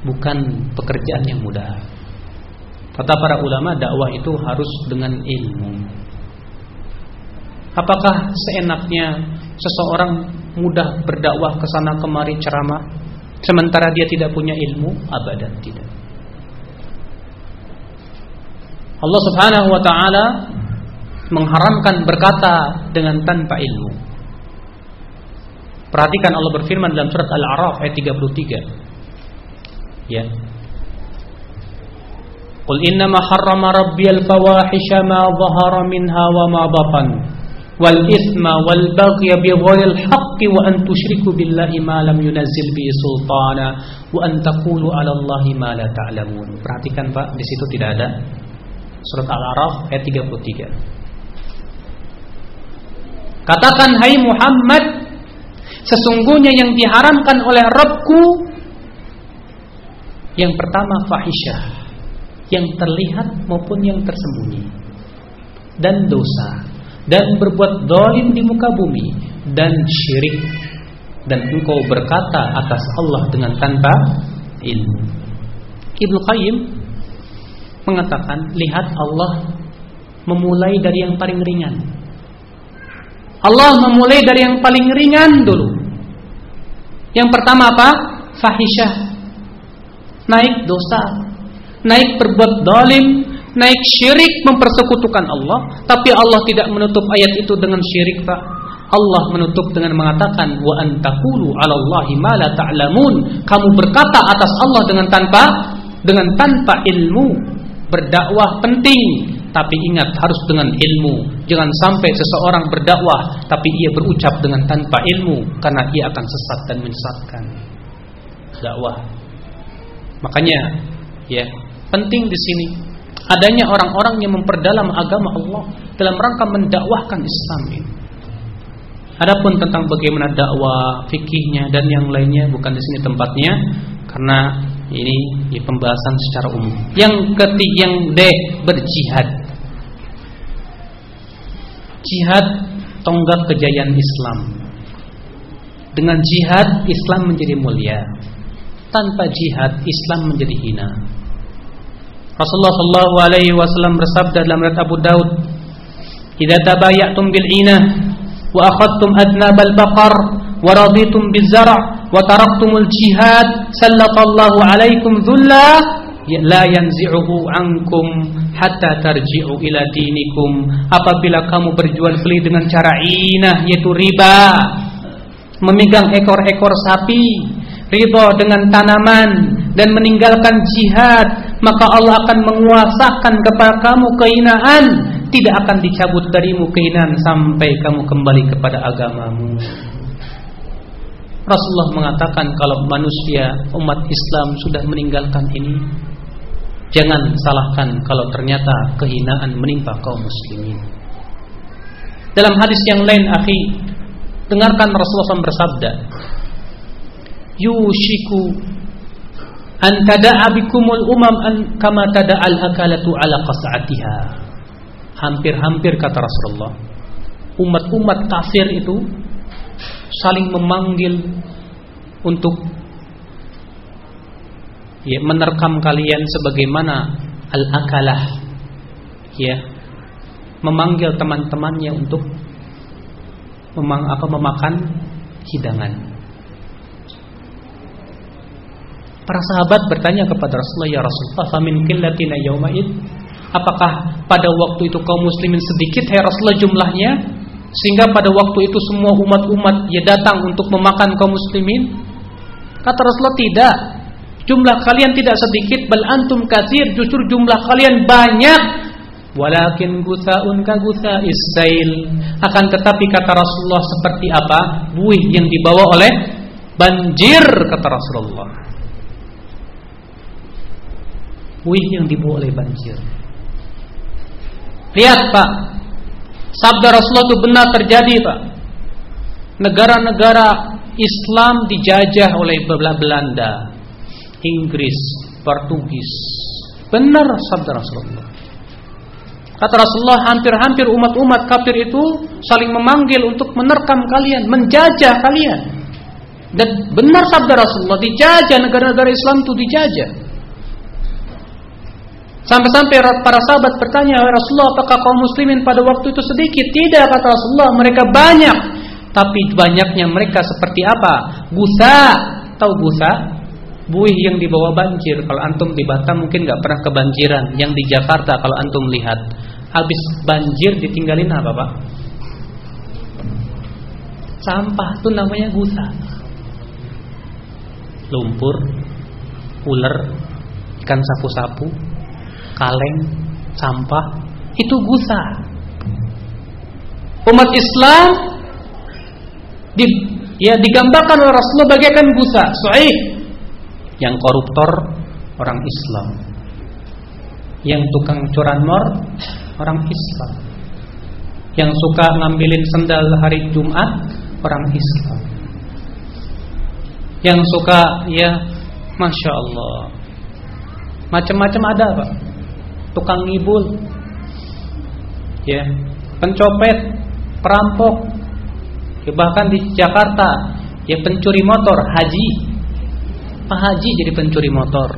bukan pekerjaan yang mudah. Kata para ulama, dakwah itu harus dengan ilmu. Apakah seenaknya seseorang mudah berdakwah ke sana kemari ceramah sementara dia tidak punya ilmu? Abadan tidak. Allah Subhanahu wa taala mengharamkan berkata dengan tanpa ilmu. Perhatikan Allah berfirman dalam surat Al-A'raf ayat 33. Ya. Qul innama harrama rabbiyal fawahisha ma dhahara minha wa ma batan wal itsma wal baghya bighairil haqqi wa an tusyriku billahi ma lam yunazzil bihi sultana wa an taqulu 'ala Allahi ma la ta'lamun. Perhatikan Pak, di situ tidak ada. Surat Al-A'raf ayat 33. Katakan, hai Muhammad, sesungguhnya yang diharamkan oleh Rabbku yang pertama fahisyah, yang terlihat maupun yang tersembunyi, dan dosa, dan berbuat zalim di muka bumi, dan syirik, dan engkau berkata atas Allah dengan tanpa ilmu. Ibnu Qayyim mengatakan, lihat Allah memulai dari yang paling ringan. Allah memulai dari yang paling ringan dulu. Yang pertama apa? Fahisyah. Naik dosa, naik berbuat zalim, naik syirik, mempersekutukan Allah. Tapi Allah tidak menutup ayat itu dengan syirik, Pak. Allah menutup dengan mengatakan, wa antaqulu 'ala Allahi ma la ta'lamun. Kamu berkata atas Allah dengan tanpa ilmu. Berdakwah penting, tapi ingat harus dengan ilmu. Jangan sampai seseorang berdakwah tapi ia berucap dengan tanpa ilmu, karena ia akan sesat dan menyesatkan dakwah. Makanya ya, penting di sini adanya orang-orang yang memperdalam agama Allah dalam rangka mendakwahkan Islam ini. Adapun tentang bagaimana dakwah, fikihnya dan yang lainnya bukan di sini tempatnya, karena ini pembahasan secara umum. Yang ketiga, yang D, berjihad. Jihad tonggak kejayaan Islam. Dengan jihad Islam menjadi mulia. Tanpa jihad Islam menjadi hina. Rasulullah sallallahu alaihi wasallam bersabda dalam riwayat Abu Daud, "Idza tabayatum bil inah wa akhadtum adnabal baqar wa raditum bizar' wa taraktumul jihad sallallahu alaikum dhulla la yanzi'uhu ankum hatta tarji'u ila dinikum." Apabila kamu berjual beli dengan cara inah, yaitu riba, memegang ekor-ekor sapi, ridha dengan tanaman, dan meninggalkan jihad, maka Allah akan menguasakan kepada kamu kehinaan. Tidak akan dicabut darimu kehinaan sampai kamu kembali kepada agamamu. Rasulullah mengatakan, kalau manusia umat Islam sudah meninggalkan ini, jangan salahkan kalau ternyata kehinaan menimpa kaum muslimin. Dalam hadis yang lain, akhi, dengarkan Rasulullah SAW bersabda, yushiku an tada'a bikumul umam kama tada'al akalatu ala qas'atiha. Hampir-hampir, kata Rasulullah, umat-umat kafir itu saling memanggil untuk menerkam kalian sebagaimana al-akalah, memanggil teman-temannya untuk memakan hidangan. Para sahabat bertanya kepada Rasulullah, ya Rasulullah, famin qillatina yauma'id, apakah pada waktu itu kaum muslimin sedikit, ya Rasulullah, jumlahnya, sehingga pada waktu itu semua umat-umat datang untuk memakan kaum muslimin? Kata Rasulullah, tidak. Jumlah kalian tidak sedikit, bal antum katsir, justru jumlah kalian banyak. Walakin gusaun ka gusa'is sail. Akan tetapi, kata Rasulullah, seperti apa? Buih yang dibawa oleh banjir, kata Rasulullah. Buih yang dibawa oleh banjir. Lihat, Pak, sabda Rasulullah itu benar terjadi, Pak. Negara-negara Islam dijajah oleh Belanda, Inggris, Portugis. Benar sabda Rasulullah. Kata Rasulullah, hampir-hampir umat-umat kafir itu saling memanggil untuk menerkam kalian, menjajah kalian. Dan benar sabda Rasulullah, dijajah, negara-negara Islam itu dijajah. Sampai-sampai para sahabat bertanya, "Ya Rasulullah, apakah kaum muslimin pada waktu itu sedikit?" "Tidak," kata Rasulullah, "mereka banyak. Tapi banyaknya mereka seperti apa? Gusa." Tahu gusa? Buih yang dibawa banjir. Kalau antum di Batam mungkin gak pernah kebanjiran. Yang di Jakarta kalau antum lihat, habis banjir ditinggalin apa, Pak? Sampah, itu namanya gusa. Lumpur, ular, ikan sapu-sapu, kaleng, sampah, itu gusa. Umat Islam digambarkan oleh Rasulullah bagaikan gusa. Sahih. Yang koruptor orang Islam, yang tukang curanmor orang Islam, yang suka ngambilin sendal hari Jumat orang Islam, yang suka Masya Allah, macam-macam ada, Pak. Tukang ngibul, pencopet, perampok, bahkan di Jakarta pencuri motor, haji. Pak Haji jadi pencuri motor.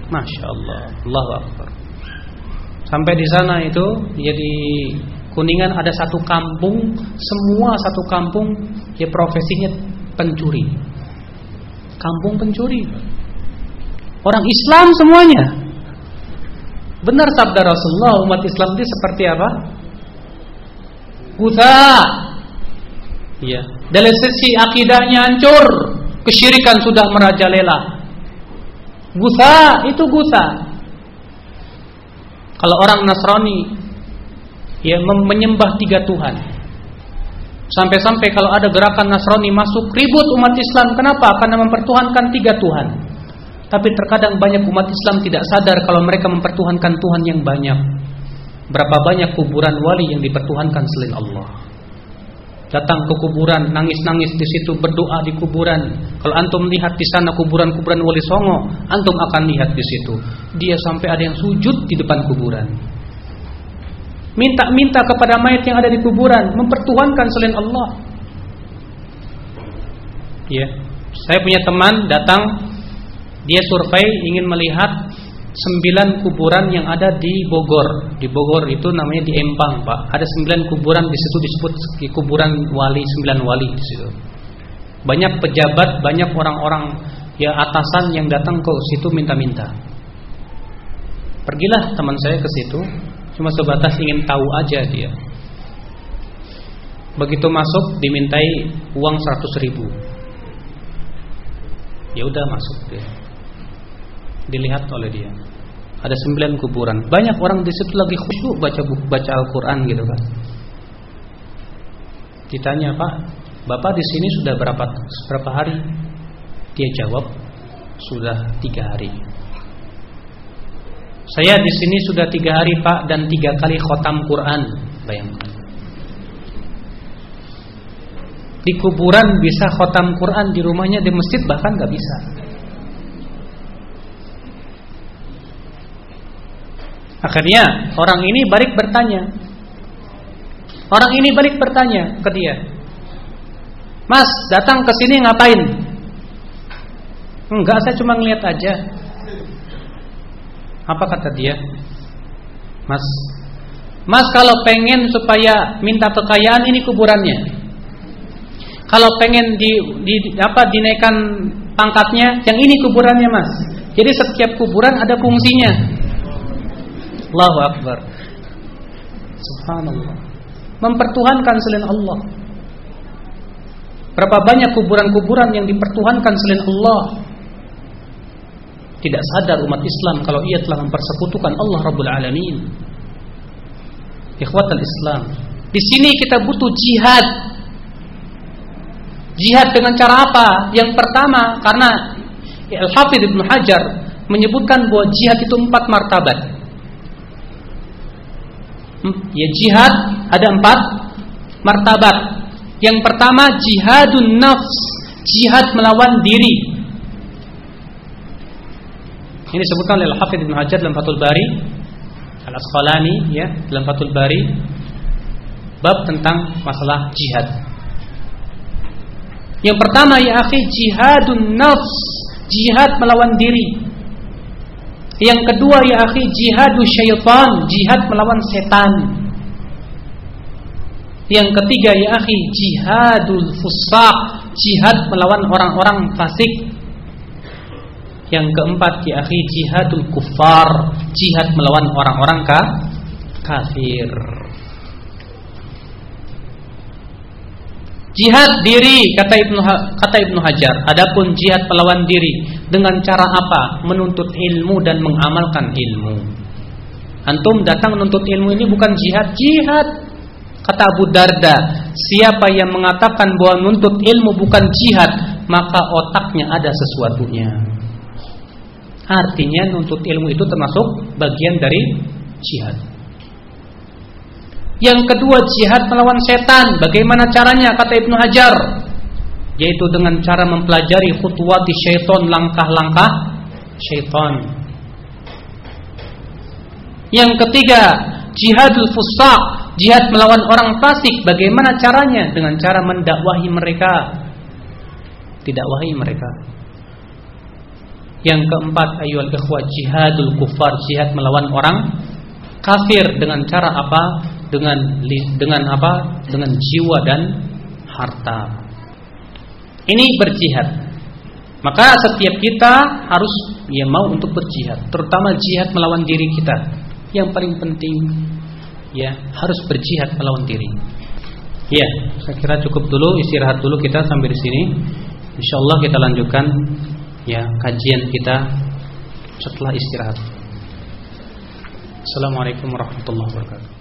Masya Allah, Allahu Akbar. Sampai di sana itu, di Kuningan ada satu kampung, semua satu kampung profesinya pencuri. Kampung pencuri. Orang Islam semuanya. Benar sabda Rasulullah, umat Islam itu seperti apa? Gusa. Dari sisi akidahnya hancur, kesyirikan sudah merajalela. Gusa, itu gusa. Kalau orang Nasrani menyembah 3 Tuhan. Sampai-sampai kalau ada gerakan Nasrani masuk, ribut umat Islam. Kenapa? Karena mempertuhankan 3 Tuhan. Tapi terkadang banyak umat Islam tidak sadar kalau mereka mempertuhankan Tuhan yang banyak. Berapa banyak kuburan wali yang dipertuhankan selain Allah. Datang ke kuburan, nangis-nangis di situ, berdoa di kuburan. Kalau antum lihat di sana kuburan-kuburan Wali Songo, antum akan lihat di situ. Dia sampai ada yang sujud di depan kuburan. Minta-minta kepada mayat yang ada di kuburan, mempertuhankan selain Allah. Saya punya teman datang, dia survei ingin melihat 9 kuburan yang ada di Bogor. Di Bogor itu namanya di Empang, Pak. Ada 9 kuburan di situ, disebut kuburan wali, 9 wali di situ. Banyak pejabat, banyak orang-orang atasan yang datang ke situ minta-minta. Pergilah teman saya ke situ, cuma sebatas ingin tahu aja dia. Begitu masuk dimintai uang 100.000. Ya udah masuk dia. Dilihat oleh dia. Ada 9 kuburan. Banyak orang di situ lagi khusyuk baca Al-Qur'an gitu kan. Ditanya, "Pak, Bapak di sini sudah berapa hari?" Dia jawab, "Sudah 3 hari." "Saya di sini sudah 3 hari, Pak, dan 3 kali khotam Quran." Bayangkan. Di kuburan bisa khotam Quran, di rumahnya, di masjid bahkan gak bisa. Akhirnya orang ini balik bertanya. Orang ini balik bertanya ke dia, "Mas, datang ke sini ngapain?" "Enggak, saya cuma ngeliat aja." Apa kata dia? Mas kalau pengen supaya minta kekayaan, ini kuburannya. Kalau pengen dinaikkan pangkatnya, yang ini kuburannya, Mas. Jadi setiap kuburan ada fungsinya. Allahu Akbar. Subhanallah. Mempertuhankan selain Allah. Berapa banyak kuburan-kuburan yang dipertuhankan selain Allah. Tidak sadar umat Islam kalau ia telah mempersekutukan Allah Rabbul Alamin. Ikhwatal Islam, di sini kita butuh jihad. Jihad dengan cara apa? Yang pertama, karena Al-Hafidz Ibnu Hajar menyebutkan bahwa jihad itu 4 martabat. Jihad ada 4 martabat. Yang pertama, jihadun nafs, jihad melawan diri. Ini disebutkan oleh Al-Hafidz Ibnu Hajar dalam Fathul Bari, Al-Asqalani dalam Fathul Bari, bab tentang masalah jihad. Yang pertama, ya akhi, jihadun nafs, jihad melawan diri. Yang kedua ya akhi, jihadu syaitan, jihad melawan setan. Yang ketiga ya akhi, jihadul fusaq, jihad melawan orang-orang fasik. Yang keempat ya akhi, jihadul kuffar, jihad melawan orang-orang kafir. Jihad diri kata Ibnu Hajar. Adapun jihad melawan diri dengan cara apa? Menuntut ilmu dan mengamalkan ilmu. Antum datang menuntut ilmu ini bukan jihad. Kata Abu Darda, siapa yang mengatakan bahwa menuntut ilmu bukan jihad, maka otaknya ada sesuatunya. Artinya menuntut ilmu itu termasuk bagian dari jihad. Yang kedua jihad melawan setan. Bagaimana caranya kata Ibnu Hajar? Yaitu dengan cara mempelajari khutuwati syaitan, langkah-langkah syaitan. Yang ketiga jihadul fusaq, jihad melawan orang fasik. Bagaimana caranya? Dengan cara mendakwahi mereka, didakwahi mereka. Yang keempat ayyuhal ikhwah, jihadul kuffar, jihad melawan orang kafir. Dengan cara apa? Dengan apa? Dengan jiwa dan harta. Ini berjihad. Maka setiap kita harus mau untuk berjihad, terutama jihad melawan diri kita. Yang paling penting harus berjihad melawan diri. Saya kira cukup dulu, istirahat dulu kita sampai di sini. Insyaallah kita lanjutkan kajian kita setelah istirahat. Assalamualaikum warahmatullahi wabarakatuh.